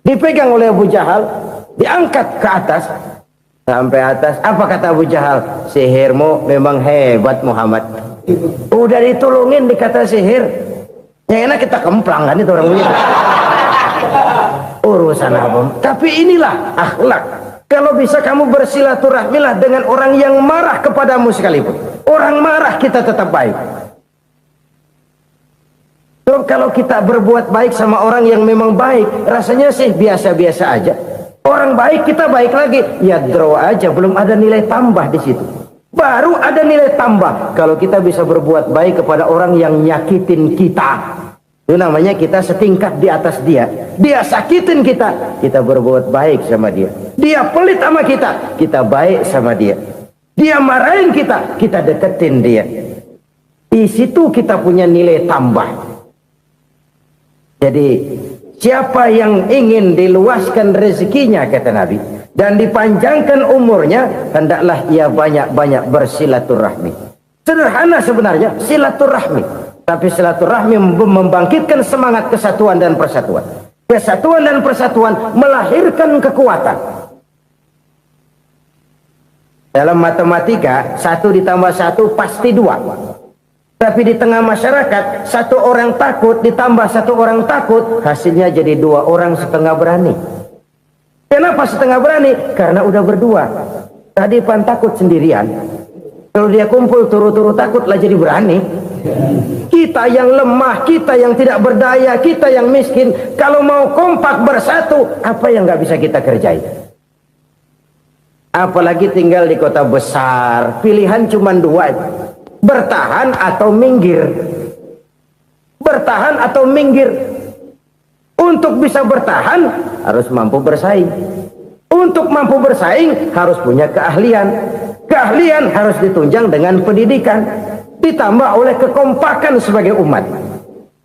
dipegang oleh Abu Jahal, diangkat ke atas, sampai atas. Apa kata Abu Jahal? Sihirmu memang hebat Muhammad. Udah ditolongin dikata sihir. Yang enak kita kemplang kan itu orang begitu. Urusan apa? Tapi inilah akhlak. Kalau bisa kamu bersilaturahmilah dengan orang yang marah kepadamu sekalipun. Orang marah kita tetap baik. So, kalau kita berbuat baik sama orang yang memang baik, rasanya sih biasa-biasa aja. Orang baik kita baik lagi, ya draw aja, belum ada nilai tambah di situ. Baru ada nilai tambah kalau kita bisa berbuat baik kepada orang yang nyakitin kita. Itu namanya kita setingkat di atas dia. Dia sakitin kita, kita berbuat baik sama dia. Dia pelit sama kita, kita baik sama dia. Dia marahin kita, kita deketin dia. Di situ kita punya nilai tambah. Jadi siapa yang ingin diluaskan rezekinya kata Nabi dan dipanjangkan umurnya, hendaklah ia banyak-banyak bersilaturahmi. Sederhana sebenarnya silaturahmi, tapi silaturahmi membangkitkan semangat kesatuan dan persatuan. Kesatuan dan persatuan melahirkan kekuatan. Dalam matematika 1 ditambah 1 pasti 2. Tapi di tengah masyarakat, 1 orang takut ditambah 1 orang takut, hasilnya jadi 2 orang setengah berani. Kenapa setengah berani? Karena udah berdua. Tadi pan takut sendirian. Kalau dia kumpul turu-turu takutlah jadi berani. Kita yang lemah, kita yang tidak berdaya, kita yang miskin, kalau mau kompak bersatu, apa yang nggak bisa kita kerjain? Apalagi tinggal di kota besar, pilihan cuma 2. Bertahan atau minggir. Bertahan atau minggir. Untuk bisa bertahan harus mampu bersaing. Untuk mampu bersaing harus punya keahlian. Keahlian harus ditunjang dengan pendidikan, ditambah oleh kekompakan sebagai umat.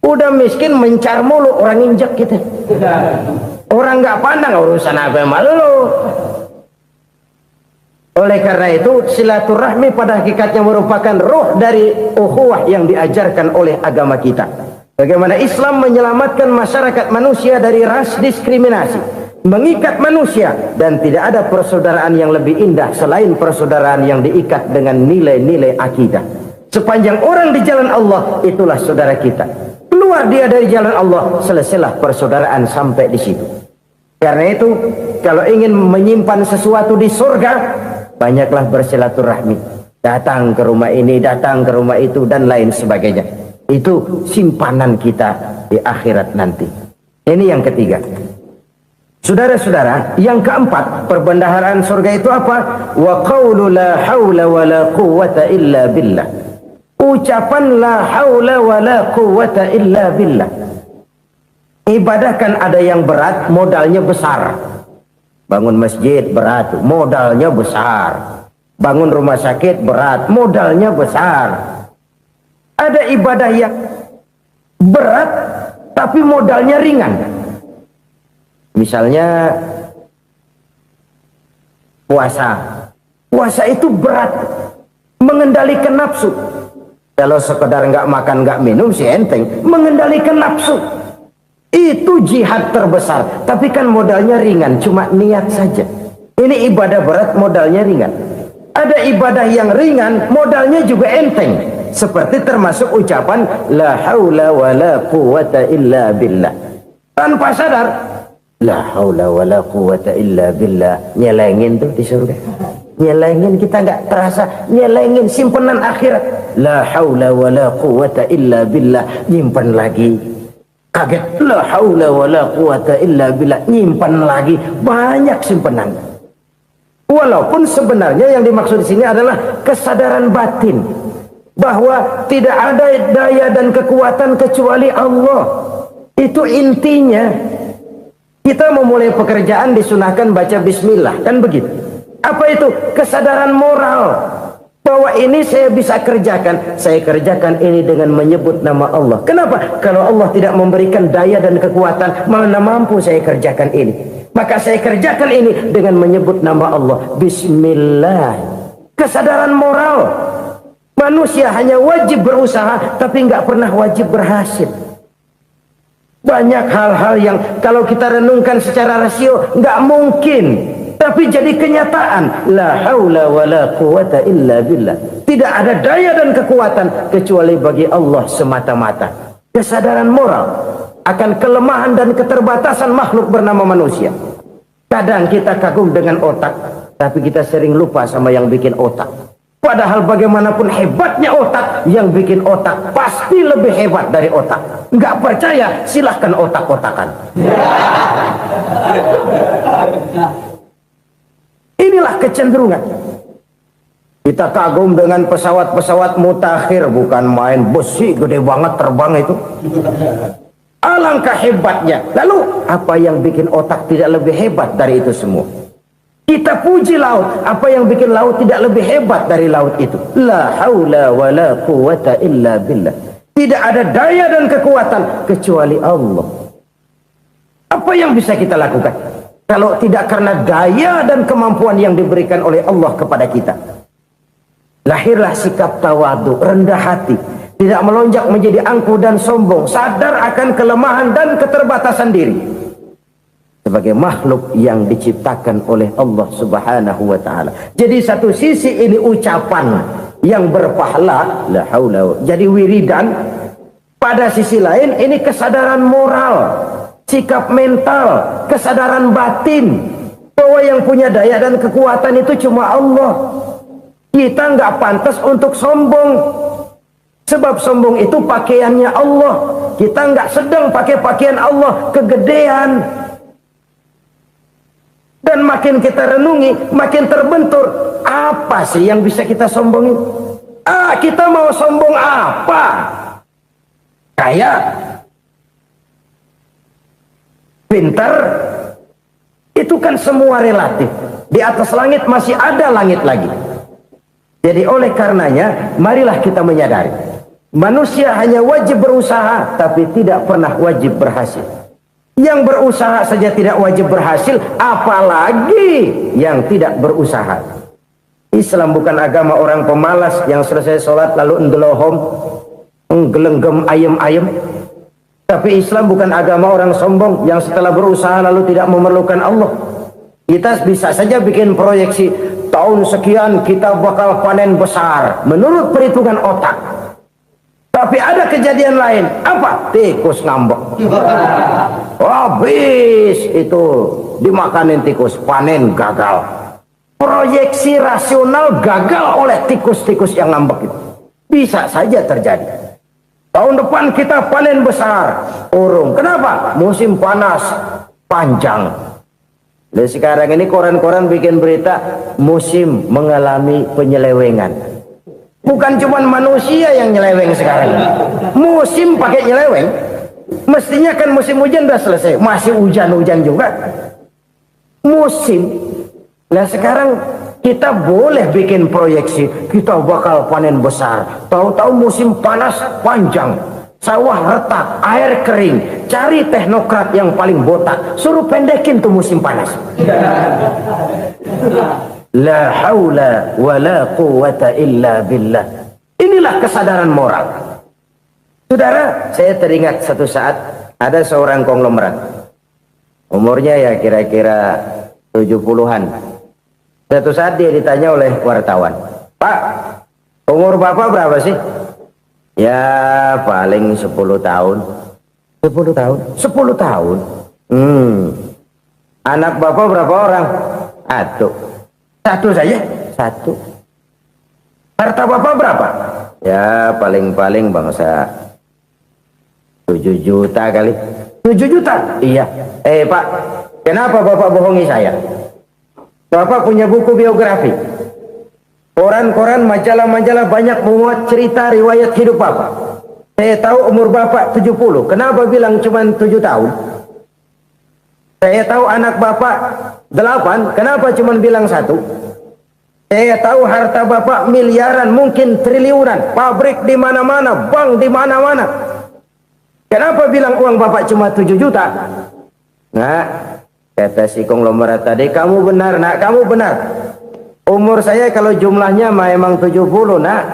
Udah miskin mencar mulu, orang injak kita. Orang nggak pandang urusan apa malu. Oleh karena itu silaturahmi pada hakikatnya merupakan roh dari ukhuwah yang diajarkan oleh agama kita. Bagaimana Islam menyelamatkan masyarakat manusia dari ras diskriminasi, mengikat manusia, dan tidak ada persaudaraan yang lebih indah selain persaudaraan yang diikat dengan nilai-nilai akidah. Sepanjang orang di jalan Allah, itulah saudara kita. Keluar dia dari jalan Allah, selesailah persaudaraan sampai di situ. Karena itu, kalau ingin menyimpan sesuatu di surga, banyaklah bersilaturahmi. Datang ke rumah ini, datang ke rumah itu, dan lain sebagainya. Itu simpanan kita di akhirat nanti. Ini yang ketiga. Saudara-saudara, yang keempat, perbendaharaan surga itu apa? Wa qawlu la hawla wa la quwwata illa billah. Ucapan la hawla wa la quwwata illa billah. Ibadah kan ada yang berat, modalnya besar. Bangun masjid berat, modalnya besar. Bangun rumah sakit berat, modalnya besar. Ada ibadah yang berat tapi modalnya ringan. Misalnya puasa. Puasa itu berat, mengendalikan nafsu. Kalau sekedar nggak makan nggak minum sih enteng, mengendalikan nafsu. Itu jihad terbesar, tapi kan modalnya ringan, cuma niat saja. Ini ibadah berat, modalnya ringan. Ada ibadah yang ringan, modalnya juga enteng. Seperti termasuk ucapan la haula wa la quwwata illa billah. Tanpa sadar, la haula wa la quwwata illa billah. Nyelengin tuh di surga. Nyelengin, kita nggak terasa, nyelengin simpenan akhirat. La haula wa la quwwata illa billah. Nyimpan lagi. Kaget, la haula wa la quwata illa billah, nyimpan lagi, banyak simpenan. Walaupun sebenarnya yang dimaksud di sini adalah kesadaran batin bahwa tidak ada daya dan kekuatan kecuali Allah. Itu intinya. Kita memulai pekerjaan disunahkan baca bismillah, kan begitu. Apa itu? Kesadaran moral bahwa ini saya bisa kerjakan. Saya kerjakan ini dengan menyebut nama Allah. Kenapa? Kalau Allah tidak memberikan daya dan kekuatan, mana mampu saya kerjakan ini. Maka saya kerjakan ini dengan menyebut nama Allah. Bismillah. Kesadaran moral. Manusia hanya wajib berusaha, tapi nggak pernah wajib berhasil. Banyak hal-hal yang kalau kita renungkan secara rasio nggak mungkin, tapi jadi kenyataan. La haula wala quwata illa billah. Tidak ada daya dan kekuatan kecuali bagi Allah semata-mata. Kesadaran moral akan kelemahan dan keterbatasan makhluk bernama manusia. Kadang kita kagum dengan otak, tapi kita sering lupa sama yang bikin otak. Padahal bagaimanapun hebatnya otak, yang bikin otak pasti lebih hebat dari otak. Nggak percaya, silahkan otak-otakan. Inilah kecenderungan. Kita kagum dengan pesawat-pesawat mutakhir, bukan main, besi gede banget terbang itu. Alangkah hebatnya. Lalu apa yang bikin otak tidak lebih hebat dari itu semua? Kita puji laut, apa yang bikin laut tidak lebih hebat dari laut itu? La haula wala quwata illa billah. Tidak ada daya dan kekuatan kecuali Allah. Apa yang bisa kita lakukan kalau tidak karena daya dan kemampuan yang diberikan oleh Allah kepada kita? Lahirlah sikap tawadu, rendah hati, tidak melonjak menjadi angkuh dan sombong, sadar akan kelemahan dan keterbatasan diri sebagai makhluk yang diciptakan oleh Allah Subhanahu wa taala. Jadi satu sisi ini ucapan yang berpahala, la haula, jadi wiridan. Pada sisi lain ini kesadaran moral, sikap mental, kesadaran batin bahwa yang punya daya dan kekuatan itu cuma Allah. Kita nggak pantas untuk sombong, sebab sombong itu pakaiannya Allah. Kita nggak sedang pakai pakaian Allah, kegedean. Dan makin kita renungi, makin terbentur. Apa sih yang bisa kita sombongin? Kita mau sombong apa? Kaya, pintar, itu kan semua relatif. Di atas langit masih ada langit lagi. Jadi oleh karenanya, marilah kita menyadari, manusia hanya wajib berusaha, tapi tidak pernah wajib berhasil. Yang berusaha saja tidak wajib berhasil, apalagi yang tidak berusaha. Islam bukan agama orang pemalas yang selesai sholat lalu endelohom, nggelenggem ayem-ayem. Tapi Islam bukan agama orang sombong yang setelah berusaha lalu tidak memerlukan Allah. Kita bisa saja bikin proyeksi, tahun sekian kita bakal panen besar menurut perhitungan otak. Tapi ada kejadian lain. Apa? Tikus ngambek. Habis itu dimakanin tikus, panen gagal. Proyeksi rasional gagal oleh tikus-tikus yang ngambek itu. Bisa saja terjadi. Tahun depan kita panen besar, urung. Kenapa? Musim panas panjang. Dan sekarang ini koran-koran bikin berita musim mengalami penyelewengan. Bukan cuma manusia yang nyeleweng sekarang. Musim pakai nyeleweng. Mestinya kan musim hujan udah selesai, masih hujan-hujan juga. Musim. Nah sekarang kita boleh bikin proyeksi, kita bakal panen besar. Tahu-tahu musim panas panjang, sawah retak, air kering. Cari teknokrat yang paling botak, suruh pendekin tuh musim panas. La haula wala quwata illa billah. Inilah kesadaran moral. Saudara, saya teringat satu saat ada seorang konglomerat. Umurnya ya kira-kira 70-an. Satu saat dia ditanya oleh wartawan, "Pak, umur Bapak berapa sih?" "Ya, paling 10 tahun." 10 tahun? 10 tahun? Anak Bapak berapa orang? Satu saja? Satu. Harta Bapak berapa? Ya, paling-paling bangsa 7 juta kali. 7 juta? Iya. Pak, kenapa Bapak bohongi saya? Bapak punya buku biografi. Koran-koran, majalah-majalah banyak memuat cerita riwayat hidup Bapak. Saya tahu umur Bapak 70. Kenapa bilang cuma 7 tahun? Saya tahu anak Bapak 8. Kenapa cuma bilang 1? Saya tahu harta Bapak miliaran, mungkin triliunan. Pabrik di mana-mana, bank di mana-mana. Kenapa bilang uang Bapak cuma 7 juta? Nah, kata si konglomerat tadi, kamu benar nak, kamu benar. Umur saya kalau jumlahnya memang 70 nak.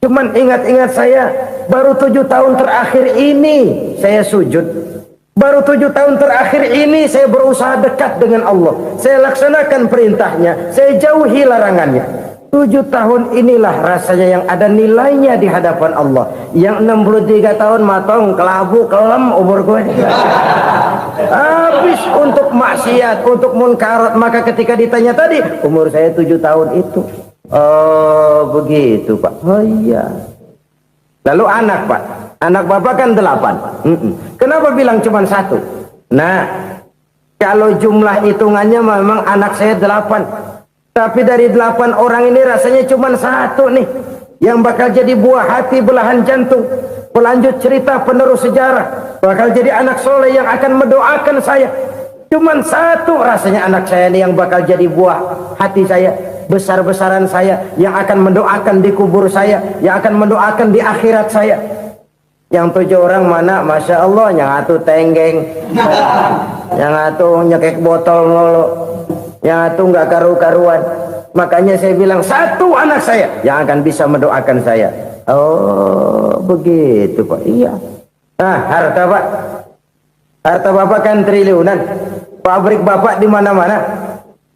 Cuman ingat-ingat saya, baru 7 tahun terakhir ini saya sujud. Baru 7 tahun terakhir ini saya berusaha dekat dengan Allah. Saya laksanakan perintahnya, saya jauhi larangannya. 7 tahun inilah rasanya yang ada nilainya di hadapan Allah. Yang 63 tahun matong, kelabu, kelam umur gue. Habis untuk maksiat, untuk munkarat. Maka ketika ditanya tadi, umur saya 7 tahun itu. Oh begitu Pak. Oh iya. Lalu anak Pak. Anak Bapak kan 8. Kenapa bilang cuma 1? Nah, kalau jumlah hitungannya memang anak saya 8. Tapi dari 8 orang ini rasanya cuma 1 nih yang bakal jadi buah hati, belahan jantung, pelanjut cerita, penerus sejarah, bakal jadi anak soleh yang akan mendoakan saya. Cuma 1 rasanya anak saya ini yang bakal jadi buah hati saya, besar-besaran saya, yang akan mendoakan di kubur saya, yang akan mendoakan di akhirat saya. Yang 7 orang mana? Masya Allah, yang satu tenggeng, yang satu nyekek botol mulu, yang itu nggak karu-karuan. Makanya saya bilang 1 anak saya yang akan bisa mendoakan saya. Oh begitu Pak. Iya. Nah harta Pak, harta Bapak kan triliunan. Pabrik Bapak di mana-mana.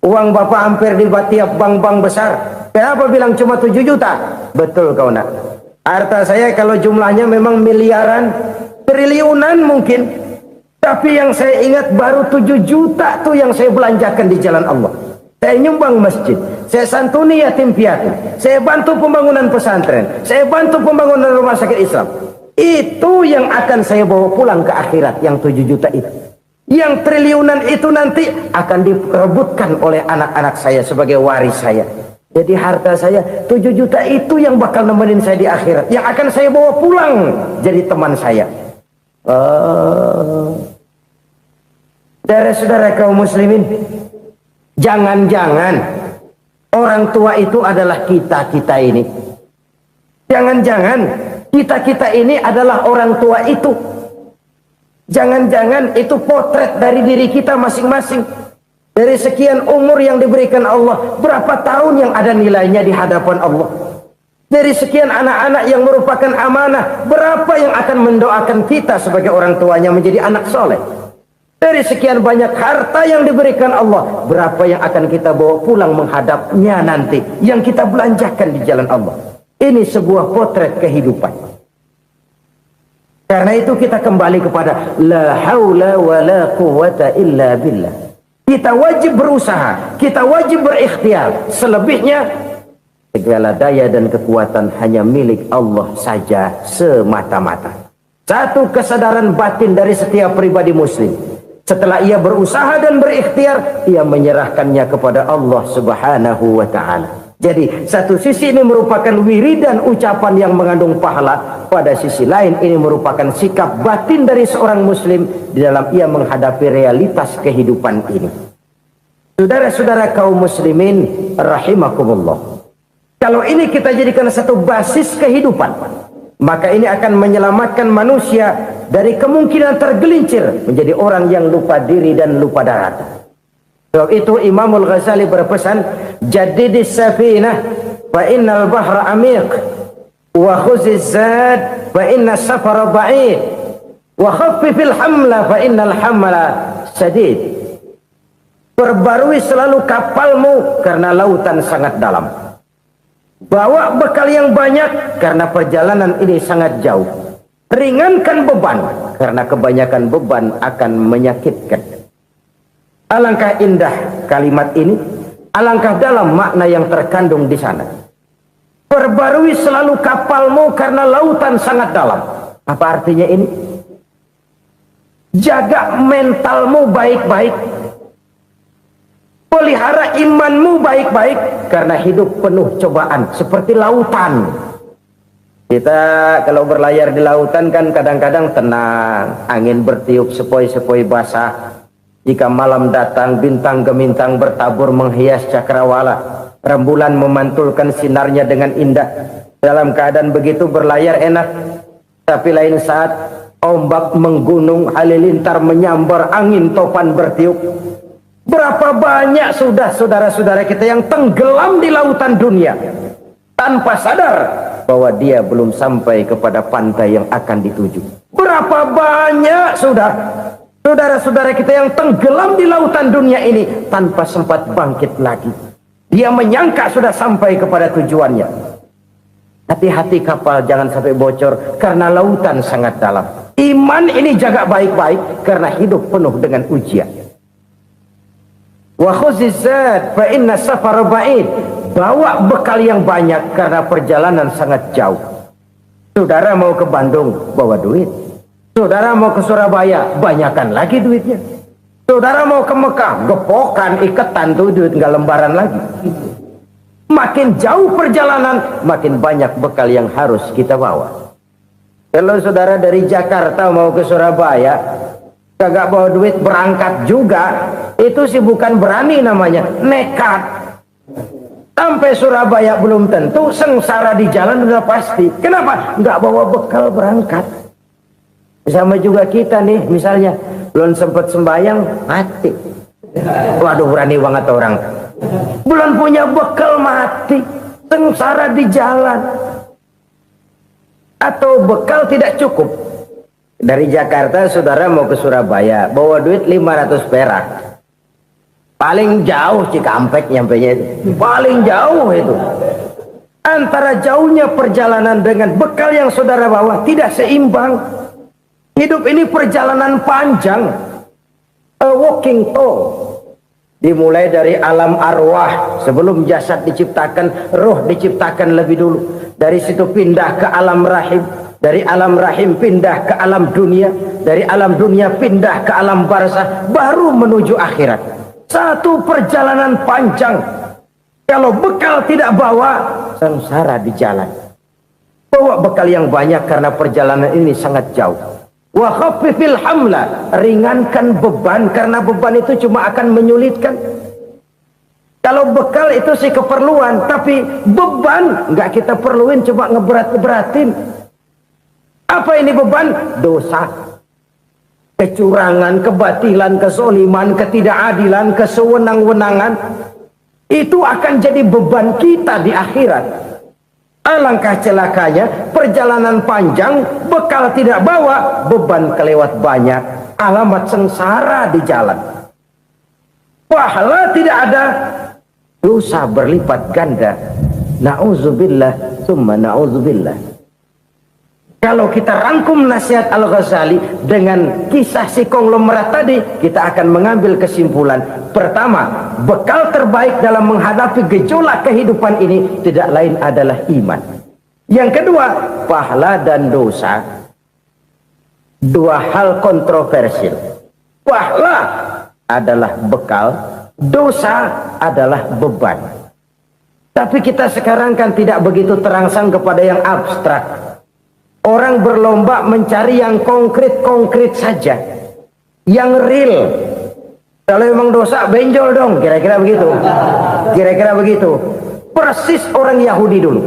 Uang Bapak hampir di tiap bank-bank besar. Kenapa bilang cuma 7 juta? Betul kau nak. Harta saya kalau jumlahnya memang miliaran, triliunan mungkin. Tapi yang saya ingat baru 7 juta tuh yang saya belanjakan di jalan Allah. Saya nyumbang masjid, saya santuni yatim piatu, saya bantu pembangunan pesantren, saya bantu pembangunan rumah sakit Islam. Itu yang akan saya bawa pulang ke akhirat, yang 7 juta itu. Yang triliunan itu nanti akan diperebutkan oleh anak-anak saya sebagai waris saya. Jadi harta saya 7 juta itu yang bakal nemenin saya di akhirat, yang akan saya bawa pulang jadi teman saya. Saudara-saudara kaum muslimin, jangan-jangan orang tua itu adalah kita-kita ini. Jangan-jangan kita-kita ini adalah orang tua itu. Jangan-jangan itu potret dari diri kita masing-masing. Dari sekian umur yang diberikan Allah, berapa tahun yang ada nilainya di hadapan Allah? Dari sekian anak-anak yang merupakan amanah, berapa yang akan mendoakan kita sebagai orang tuanya menjadi anak soleh? Dari sekian banyak harta yang diberikan Allah, berapa yang akan kita bawa pulang menghadapnya nanti, yang kita belanjakan di jalan Allah? Ini sebuah potret kehidupan. Karena itu kita kembali kepada la haula wa la quwwata illa billah. Kita wajib berusaha, kita wajib berikhtiar. Selebihnya segala daya dan kekuatan hanya milik Allah saja semata-mata. Satu kesadaran batin dari setiap pribadi muslim. Setelah ia berusaha dan berikhtiar, ia menyerahkannya kepada Allah Subhanahu wa ta'ala. Jadi satu sisi ini merupakan wiridan ucapan yang mengandung pahala, pada sisi lain ini merupakan sikap batin dari seorang muslim di dalam ia menghadapi realitas kehidupan ini. Saudara-saudara kaum muslimin rahimakumullah, kalau ini kita jadikan satu basis kehidupan, maka ini akan menyelamatkan manusia dari kemungkinan tergelincir menjadi orang yang lupa diri dan lupa darat. Sebab itu Imamul Ghazali berpesan, jadidis safinah fa innal bahra amiq wa khuziz zad fa inna safara ba'id wa khaffifil hamla fa innal hamla sadid. Perbarui selalu kapalmu karena lautan sangat dalam. Bawa bekal yang banyak karena perjalanan ini sangat jauh. Ringankan beban karena kebanyakan beban akan menyakitkan. Alangkah indah kalimat ini, alangkah dalam makna yang terkandung di sana. Perbarui selalu kapalmu karena lautan sangat dalam. Apa artinya ini? Jaga mentalmu baik-baik. Pelihara imanmu baik-baik, karena hidup penuh cobaan seperti lautan. Kita kalau berlayar di lautan kan kadang-kadang tenang, angin bertiup sepoi-sepoi basah. Jika malam datang, bintang gemintang bertabur menghias cakrawala, rembulan memantulkan sinarnya dengan indah. Dalam keadaan begitu berlayar enak, tapi lain saat ombak menggunung, halilintar menyambar, angin topan bertiup. Berapa banyak sudah saudara-saudara kita yang tenggelam di lautan dunia tanpa sadar bahwa dia belum sampai kepada pantai yang akan dituju. Berapa banyak sudah saudara-saudara kita yang tenggelam di lautan dunia ini tanpa sempat bangkit lagi. Dia menyangka sudah sampai kepada tujuannya. Hati-hati kapal jangan sampai bocor karena lautan sangat dalam. Iman ini jaga baik-baik karena hidup penuh dengan ujian. Wa khuzizat fa inna safar ba'id. Bawa bekal yang banyak karena perjalanan sangat jauh. Saudara mau ke Bandung, bawa duit. Saudara mau ke Surabaya, banyakan lagi duitnya. Saudara mau ke Mekah, gepokan, iketan tuh duit, nggak lembaran lagi. Makin jauh perjalanan, makin banyak bekal yang harus kita bawa. Kalau saudara dari Jakarta mau ke Surabaya, kagak bawa duit berangkat juga, itu sih bukan berani namanya, nekat. Sampai Surabaya belum tentu, sengsara di jalan udah pasti. Kenapa? Nggak bawa bekal berangkat. Sama juga kita nih, misalnya belum sempat sembahyang, mati. Waduh, berani banget orang. Belum punya bekal, mati. Sengsara di jalan. Atau bekal tidak cukup. Dari Jakarta saudara mau ke Surabaya, bawa duit 500 perak. Paling jauh Cikampek nyampenya itu. Paling jauh itu. Antara jauhnya perjalanan dengan bekal yang saudara bawa tidak seimbang. Hidup ini perjalanan panjang. A walking tour. Dimulai dari alam arwah, sebelum jasad diciptakan, roh diciptakan lebih dulu. Dari situ pindah ke alam rahim. Dari alam rahim pindah ke alam dunia. Dari alam dunia pindah ke alam barzah. Baru menuju akhirat. Satu perjalanan panjang. Kalau bekal tidak bawa, sengsara di jalan. Bawa bekal yang banyak karena perjalanan ini sangat jauh. Wa khaffifil hamla, ringankan beban karena beban itu cuma akan menyulitkan. Kalau bekal itu sih keperluan, tapi beban nggak kita perluin, coba ngeberat-beratin. Apa ini beban? Dosa, kecurangan, kebatilan, kesoliman, ketidakadilan, kesewenang-wenangan. Itu akan jadi beban kita di akhirat. Alangkah celakanya, perjalanan panjang, bekal tidak bawa, beban kelewat banyak, alamat sengsara di jalan. Pahala tidak ada, dosa berlipat ganda. Na'udzubillah, summa na'udzubillah. Kalau kita rangkum nasihat Al-Ghazali dengan kisah si konglomerat tadi, kita akan mengambil kesimpulan. Pertama, bekal terbaik dalam menghadapi gejolak kehidupan ini tidak lain adalah iman. Yang kedua, pahala dan dosa. Dua hal kontroversial. Pahala adalah bekal, dosa adalah beban. Tapi kita sekarang kan tidak begitu terangsang kepada yang abstrak. Orang berlomba mencari yang konkret-konkret saja, yang real. Kalau memang dosa, benjol dong, kira-kira begitu. Kira-kira begitu. Persis orang Yahudi dulu.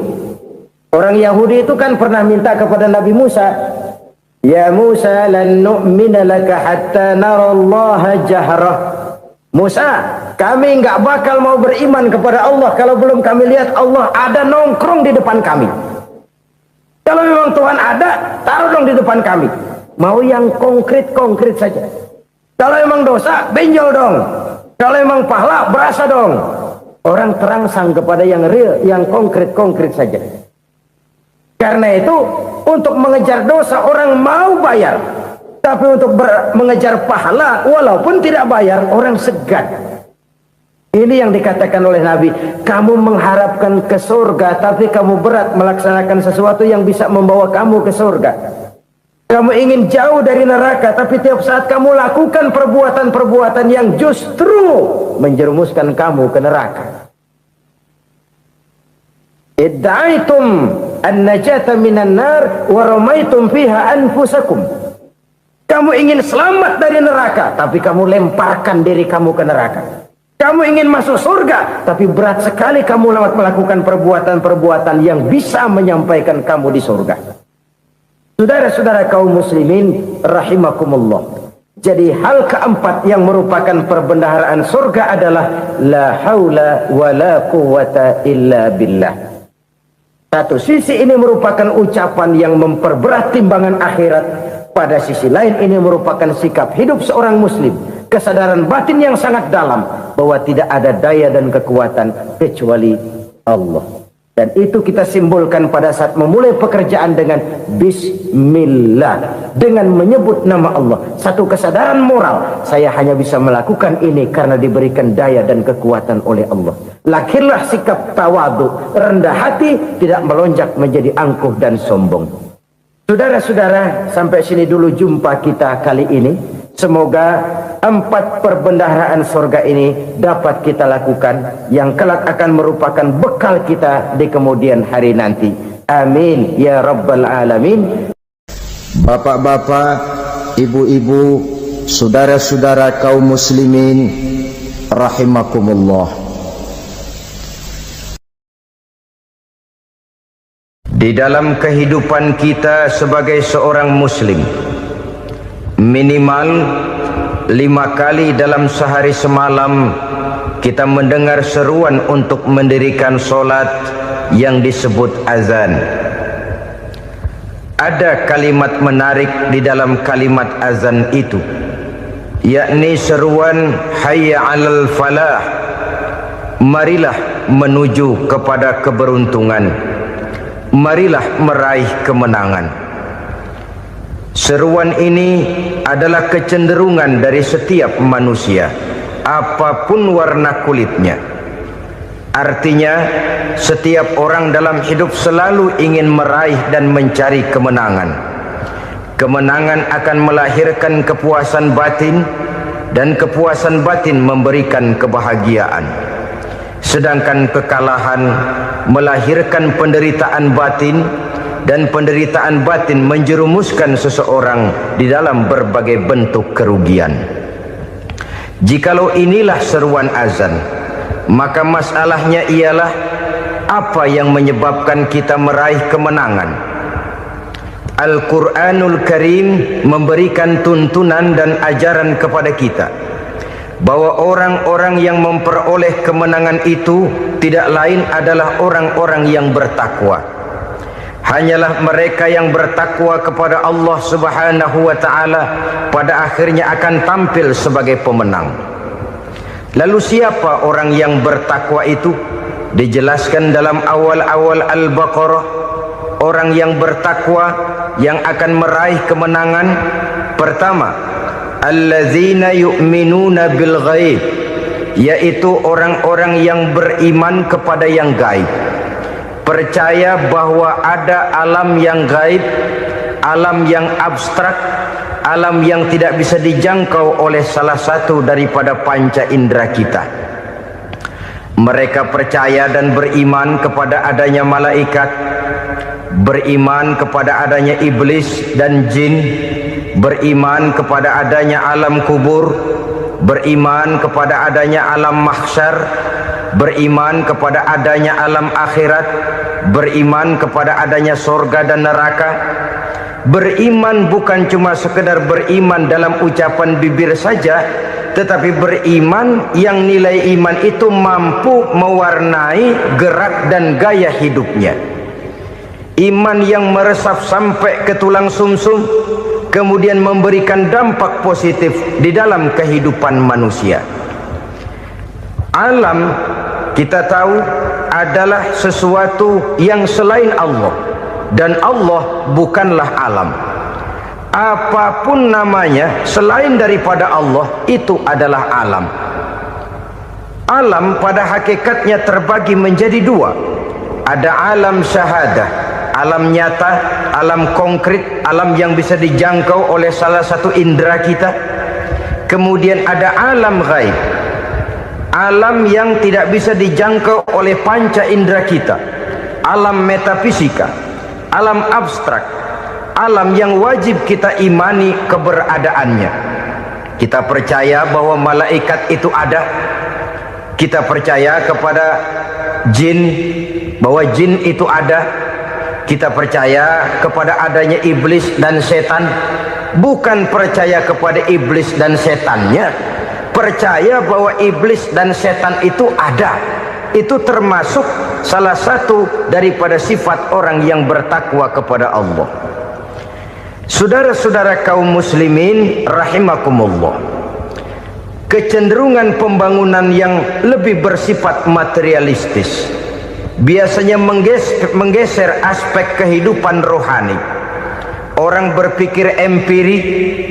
Orang Yahudi itu kan pernah minta kepada Nabi Musa, Ya Musa, lan nu'mina laka hatta narallaha jahrah. Musa, kami nggak bakal mau beriman kepada Allah kalau belum kami lihat Allah ada nongkrong di depan kami. Kalau memang Tuhan ada, taruh dong di depan kami. Mau yang konkret-konkret saja. Kalau memang dosa, benjol dong. Kalau memang pahala, berasa dong. Orang terangsang kepada yang real, yang konkret-konkret saja. Karena itu, untuk mengejar dosa, orang mau bayar. Tapi untuk mengejar pahala, walaupun tidak bayar, orang segan. Ini yang dikatakan oleh Nabi, kamu mengharapkan ke surga, tapi kamu berat melaksanakan sesuatu yang bisa membawa kamu ke surga. Kamu ingin jauh dari neraka, tapi tiap saat kamu lakukan perbuatan-perbuatan yang justru menjerumuskan kamu ke neraka. Idda'aitum an-najata minan nar wa ramaitum fiha anfusakum. Kamu ingin selamat dari neraka, tapi kamu lemparkan diri kamu ke neraka. Kamu ingin masuk surga, tapi berat sekali kamu melakukan perbuatan-perbuatan yang bisa menyampaikan kamu di surga. Saudara-saudara kaum muslimin rahimakumullah. Jadi hal keempat yang merupakan perbendaharaan surga adalah la haula wa la quwwata illa billah. Satu sisi ini merupakan ucapan yang memperberat timbangan akhirat. Pada sisi lain ini merupakan sikap hidup seorang muslim. Kesadaran batin yang sangat dalam bahwa tidak ada daya dan kekuatan kecuali Allah. Dan itu kita simbolkan pada saat memulai pekerjaan dengan Bismillah. Dengan menyebut nama Allah. Satu kesadaran moral. Saya hanya bisa melakukan ini karena diberikan daya dan kekuatan oleh Allah. Lahirlah sikap tawadu, rendah hati, tidak melonjak menjadi angkuh dan sombong. Saudara-saudara, sampai sini dulu jumpa kita kali ini. Semoga 4 perbendaharaan surga ini dapat kita lakukan, yang kelak akan merupakan bekal kita di kemudian hari nanti. Amin ya rabbal alamin. Bapak-bapak, ibu-ibu, saudara-saudara kaum muslimin rahimakumullah. Di dalam kehidupan kita sebagai seorang muslim, minimal 5 kali dalam sehari semalam kita mendengar seruan untuk mendirikan solat yang disebut azan. Ada kalimat menarik di dalam kalimat azan itu, yakni seruan hayya 'alal falah, marilah menuju kepada keberuntungan, marilah meraih kemenangan. Seruan ini adalah kecenderungan dari setiap manusia, apapun warna kulitnya. Artinya, setiap orang dalam hidup selalu ingin meraih dan mencari kemenangan. Kemenangan akan melahirkan kepuasan batin, dan kepuasan batin memberikan kebahagiaan. Sedangkan kekalahan melahirkan penderitaan batin, dan penderitaan batin menjerumuskan seseorang di dalam berbagai bentuk kerugian. Jikalau inilah seruan azan, maka masalahnya ialah apa yang menyebabkan kita meraih kemenangan. Al-Quranul Karim memberikan tuntunan dan ajaran kepada kita bahwa orang-orang yang memperoleh kemenangan itu tidak lain adalah orang-orang yang bertakwa. Hanyalah mereka yang bertakwa kepada Allah Subhanahu wa ta'ala pada akhirnya akan tampil sebagai pemenang. Lalu siapa orang yang bertakwa itu? Dijelaskan dalam awal-awal Al-Baqarah. Orang yang bertakwa yang akan meraih kemenangan, pertama, allazina yu'minuna bil ghaib, yaitu orang-orang yang beriman kepada yang gaib. Percaya bahwa ada alam yang gaib, alam yang abstrak, alam yang tidak bisa dijangkau oleh salah satu daripada panca indera kita. Mereka percaya dan beriman kepada adanya malaikat, beriman kepada adanya iblis dan jin, beriman kepada adanya alam kubur, beriman kepada adanya alam mahsyar, beriman kepada adanya alam akhirat, beriman kepada adanya surga dan neraka. Beriman bukan cuma sekedar beriman dalam ucapan bibir saja, tetapi beriman yang nilai iman itu mampu mewarnai gerak dan gaya hidupnya. Iman yang meresap sampai ke tulang sumsum, kemudian memberikan dampak positif di dalam kehidupan manusia. Alam, kita tahu, adalah sesuatu yang selain Allah, dan Allah bukanlah alam. Apapun namanya selain daripada Allah, itu adalah alam. Alam pada hakikatnya terbagi menjadi dua. Ada alam syahadah, alam nyata, alam konkret, alam yang bisa dijangkau oleh salah satu indera kita. Kemudian ada alam ghaib, alam yang tidak bisa dijangkau oleh panca indera kita, alam metafisika, alam abstrak, alam yang wajib kita imani keberadaannya. Kita percaya bahwa malaikat itu ada, kita percaya kepada jin, bahwa jin itu ada, kita percaya kepada adanya iblis dan setan. Bukan percaya kepada iblis dan setannya, percaya bahwa iblis dan setan itu ada. Itu termasuk salah satu daripada sifat orang yang bertakwa kepada Allah. Saudara-saudara kaum muslimin rahimakumullah, kecenderungan pembangunan yang lebih bersifat materialistis biasanya menggeser aspek kehidupan rohani. Orang berpikir empiri,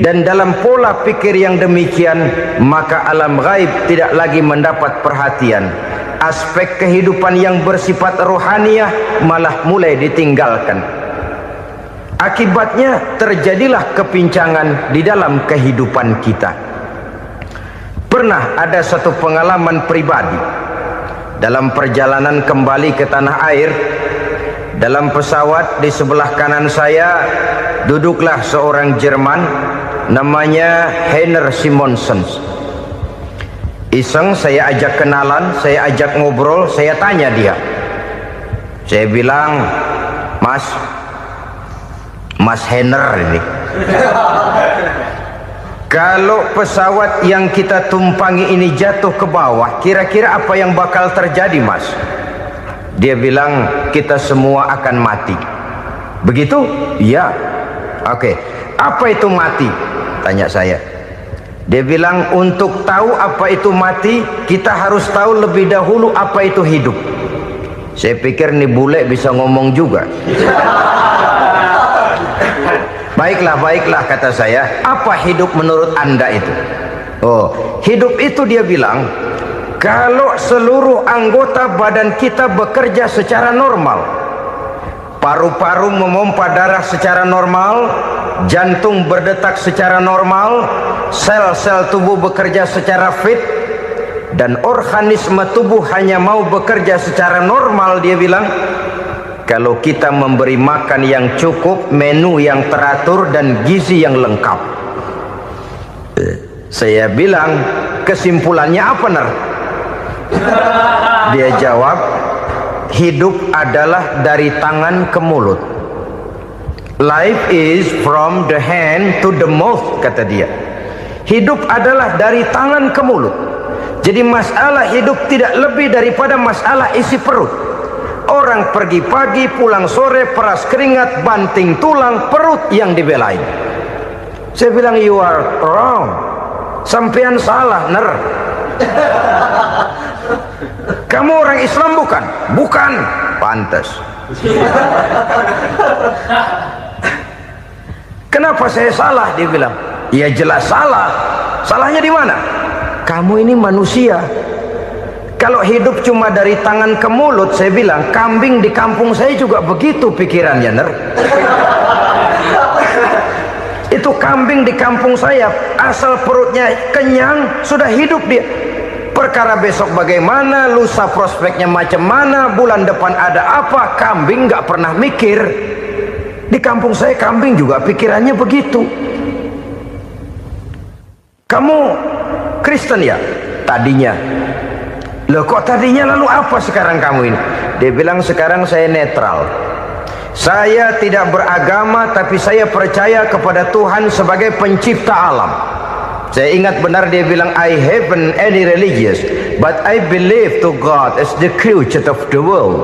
dan dalam pola pikir yang demikian maka alam gaib tidak lagi mendapat perhatian. Aspek kehidupan yang bersifat rohaniah malah mulai ditinggalkan. Akibatnya terjadilah kepincangan di dalam kehidupan kita. Pernah ada satu pengalaman pribadi dalam perjalanan kembali ke tanah air. Dalam pesawat di sebelah kanan saya duduklah seorang Jerman namanya Heiner Simonsen. Iseng saya ajak kenalan, saya ajak ngobrol, saya tanya dia. Saya bilang, Mas Heiner ini, kalau pesawat yang kita tumpangi ini jatuh ke bawah, kira-kira apa yang bakal terjadi, Mas? Dia bilang, kita semua akan mati. Begitu? Iya. Oke. Apa itu mati? Tanya saya. Dia bilang, untuk tahu apa itu mati, kita harus tahu lebih dahulu apa itu hidup. Saya pikir nih bule bisa ngomong juga. Baiklah kata saya. Apa hidup menurut Anda itu? Oh, hidup itu dia bilang, kalau seluruh anggota badan kita bekerja secara normal, paru-paru memompa darah secara normal, jantung berdetak secara normal, sel-sel tubuh bekerja secara fit, dan organisme tubuh hanya mau bekerja secara normal, dia bilang, kalau kita memberi makan yang cukup, menu yang teratur, dan gizi yang lengkap. Saya bilang, kesimpulannya apa, Ner? Dia jawab, hidup adalah dari tangan ke mulut. Life is from the hand to the mouth, kata dia. Hidup adalah dari tangan ke mulut. Jadi masalah hidup tidak lebih daripada masalah isi perut. Orang pergi pagi, pulang sore, peras keringat, banting tulang, perut yang dibelain. Saya bilang, you are wrong. Sampean salah, Ner. Kamu orang Islam bukan? Bukan. Pantas. Kenapa saya salah? Dia bilang, ya jelas salah. Salahnya di mana? Kamu ini manusia. Kalau hidup cuma dari tangan ke mulut, saya bilang, kambing di kampung saya juga begitu pikirannya, Ner. Itu kambing di kampung saya, asal perutnya kenyang, sudah hidup dia. Perkara besok bagaimana, lusa prospeknya macam mana, bulan depan ada apa, kambing nggak pernah mikir. Di kampung saya kambing juga pikirannya begitu. Kamu Kristen ya? Tadinya. Loh kok tadinya, lalu apa sekarang kamu ini? Dia bilang, sekarang saya netral. Saya tidak beragama, tapi saya percaya kepada Tuhan sebagai pencipta alam. Saya ingat benar dia bilang, I haven't any religious, but I believe to God as the creator of the world.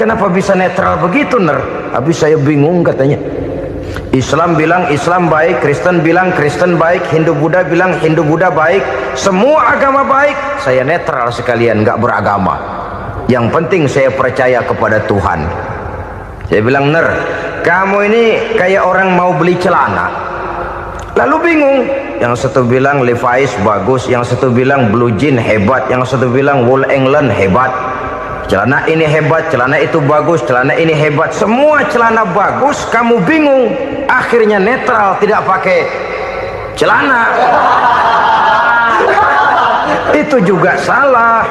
Kenapa bisa netral begitu, Ner? Habis saya bingung katanya. Islam bilang Islam baik, Kristen bilang Kristen baik, Hindu Buddha bilang Hindu Buddha baik, semua agama baik. Saya netral sekalian, nggak beragama. Yang penting saya percaya kepada Tuhan. Saya bilang, Ner, kamu ini kayak orang mau beli celana. Lalu bingung, yang satu bilang Levi's bagus, yang satu bilang Blue Jean hebat, yang satu bilang Wool England hebat. celana ini hebat, celana itu bagus, celana ini hebat, semua celana bagus, kamu bingung, akhirnya netral, tidak pakai celana. Itu juga salah.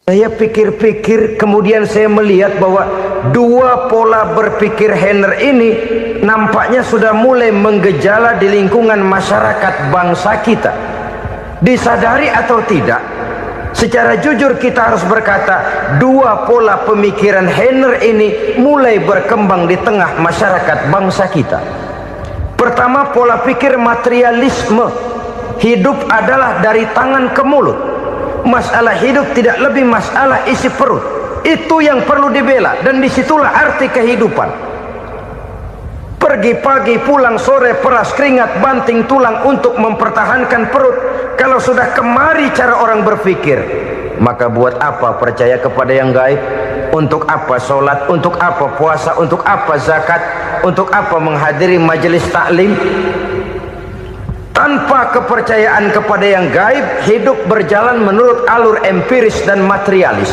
Saya pikir-pikir, kemudian saya melihat bahwa dua pola berpikir Henner ini nampaknya sudah mulai menggejala di lingkungan masyarakat bangsa kita. Disadari atau tidak, secara jujur kita harus berkata, dua pola pemikiran Henner ini mulai berkembang di tengah masyarakat bangsa kita. Pertama, pola pikir materialisme. Hidup adalah dari tangan ke mulut. Masalah hidup tidak lebih masalah isi perut. Itu yang perlu dibela, dan disitulah arti kehidupan. Pergi pagi, pulang sore, peras keringat, banting tulang untuk mempertahankan perut. Kalau sudah kemari cara orang berpikir, maka buat apa percaya kepada yang gaib? Untuk apa sholat? Untuk apa puasa? Untuk apa zakat? Untuk apa menghadiri majelis taklim? Tanpa kepercayaan kepada yang gaib, hidup berjalan menurut alur empiris dan materialis.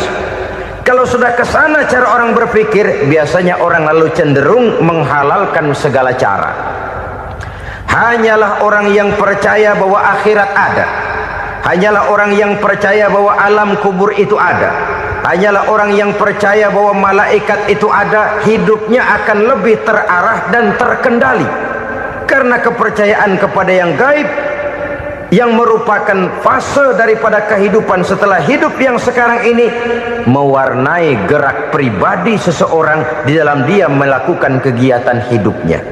Kalau sudah ke sana cara orang berpikir, biasanya orang lalu cenderung menghalalkan segala cara. Hanyalah orang yang percaya bahwa akhirat ada, hanyalah orang yang percaya bahwa alam kubur itu ada, hanyalah orang yang percaya bahwa malaikat itu ada, hidupnya akan lebih terarah dan terkendali. Karena kepercayaan kepada yang gaib, yang merupakan fase daripada kehidupan setelah hidup yang sekarang ini, mewarnai gerak pribadi seseorang di dalam dia melakukan kegiatan hidupnya.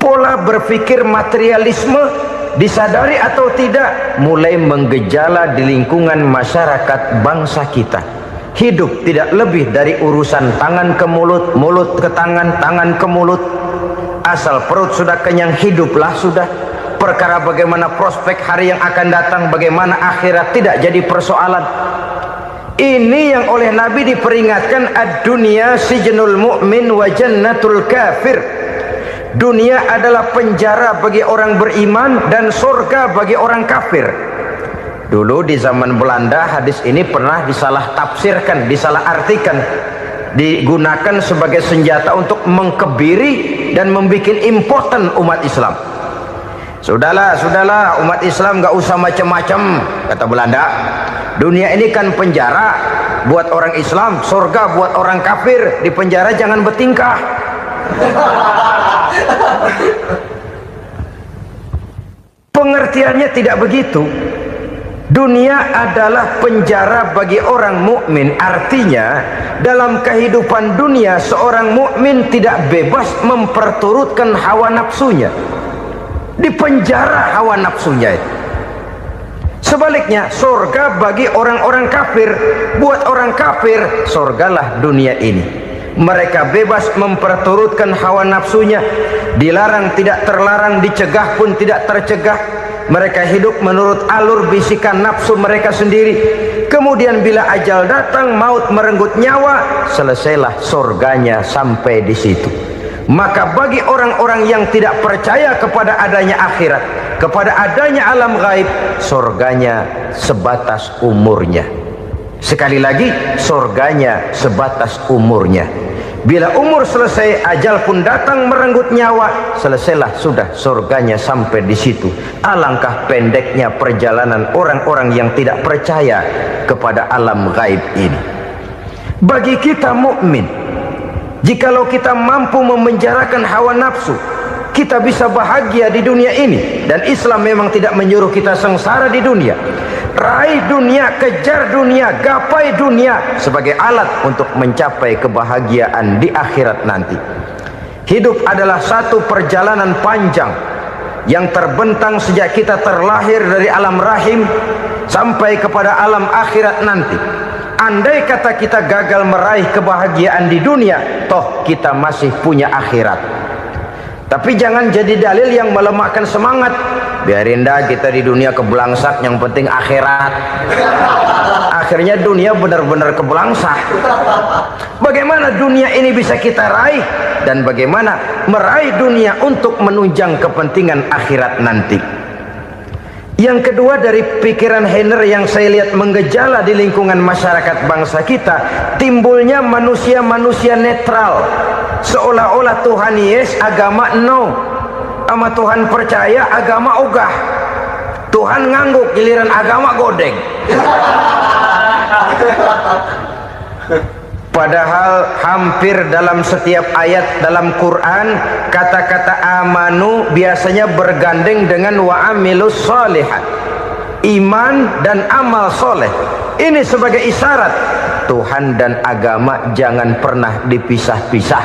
Pola berpikir materialisme, disadari atau tidak, mulai menggejala di lingkungan masyarakat bangsa kita. Hidup tidak lebih dari urusan tangan ke mulut, mulut ke tangan, tangan ke mulut. Asal perut sudah kenyang, hiduplah sudah. Perkara bagaimana prospek hari yang akan datang, bagaimana akhirat, tidak jadi persoalan. Ini yang oleh Nabi diperingatkan, ad-dunya sijnul mu'min wa jannatul kafir. Dunia adalah penjara bagi orang beriman dan surga bagi orang kafir. Dulu di zaman Belanda hadis ini pernah disalah tafsirkan, disalah artikan, digunakan sebagai senjata untuk mengkebiri dan membuat impoten umat Islam. Sudahlah umat Islam gak usah macam-macam, kata Belanda. Dunia ini kan penjara buat orang Islam, surga buat orang kafir. Di penjara jangan bertingkah. Pengertiannya tidak begitu. Dunia adalah penjara bagi orang mukmin. Artinya dalam kehidupan dunia seorang mukmin tidak bebas memperturutkan hawa nafsunya. Di penjara hawa nafsunya itu. Sebaliknya surga bagi orang-orang kafir. Buat orang kafir, surgalah dunia ini. Mereka bebas memperturutkan hawa nafsunya. Dilarang tidak terlarang, dicegah pun tidak tercegah. Mereka hidup menurut alur bisikan nafsu mereka sendiri. Kemudian bila ajal datang, maut merenggut nyawa, selesailah surganya sampai di situ. Maka bagi orang-orang yang tidak percaya kepada adanya akhirat, kepada adanya alam gaib, surganya sebatas umurnya. Sekali lagi, surganya sebatas umurnya. Bila umur selesai, ajal pun datang merenggut nyawa, selesailah sudah surganya sampai di situ. Alangkah pendeknya perjalanan orang-orang yang tidak percaya kepada alam gaib ini. Bagi kita mukmin, jikalau kita mampu memenjarakan hawa nafsu, kita bisa bahagia di dunia ini. Dan Islam memang tidak menyuruh kita sengsara di dunia. Raih dunia, kejar dunia, gapai dunia sebagai alat untuk mencapai kebahagiaan di akhirat nanti. Hidup adalah satu perjalanan panjang yang terbentang sejak kita terlahir dari alam rahim sampai kepada alam akhirat nanti. Andai kata kita gagal meraih kebahagiaan di dunia, toh kita masih punya akhirat. Tapi jangan jadi dalil yang melemahkan semangat. Biarin dah kita di dunia kebelangsak, yang penting akhirat. Akhirnya dunia benar-benar kebelangsak. Bagaimana dunia ini bisa kita raih, dan bagaimana meraih dunia untuk menunjang kepentingan akhirat nanti. Yang kedua, dari pikiran Heiner yang saya lihat menggejala di lingkungan masyarakat bangsa kita, timbulnya manusia-manusia netral, seolah-olah Tuhan yes, agama no, sama Tuhan percaya, agama ogah, Tuhan ngangguk, giliran agama godeng. Padahal hampir dalam setiap ayat dalam Quran, kata-kata amanu biasanya bergandeng dengan wa amilus sholihat, iman dan amal soleh. Ini sebagai isyarat Tuhan dan agama jangan pernah dipisah-pisah.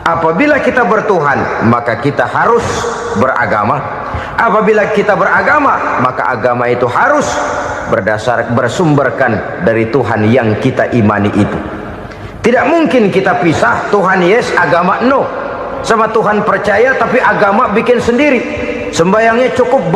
Apabila kita bertuhan, maka kita harus beragama. Apabila kita beragama, maka agama itu harus bersumberkan dari Tuhan yang kita imani itu. Tidak mungkin kita pisah, Tuhan yes, agama no. Sama Tuhan percaya tapi agama bikin sendiri. Sembayangnya cukup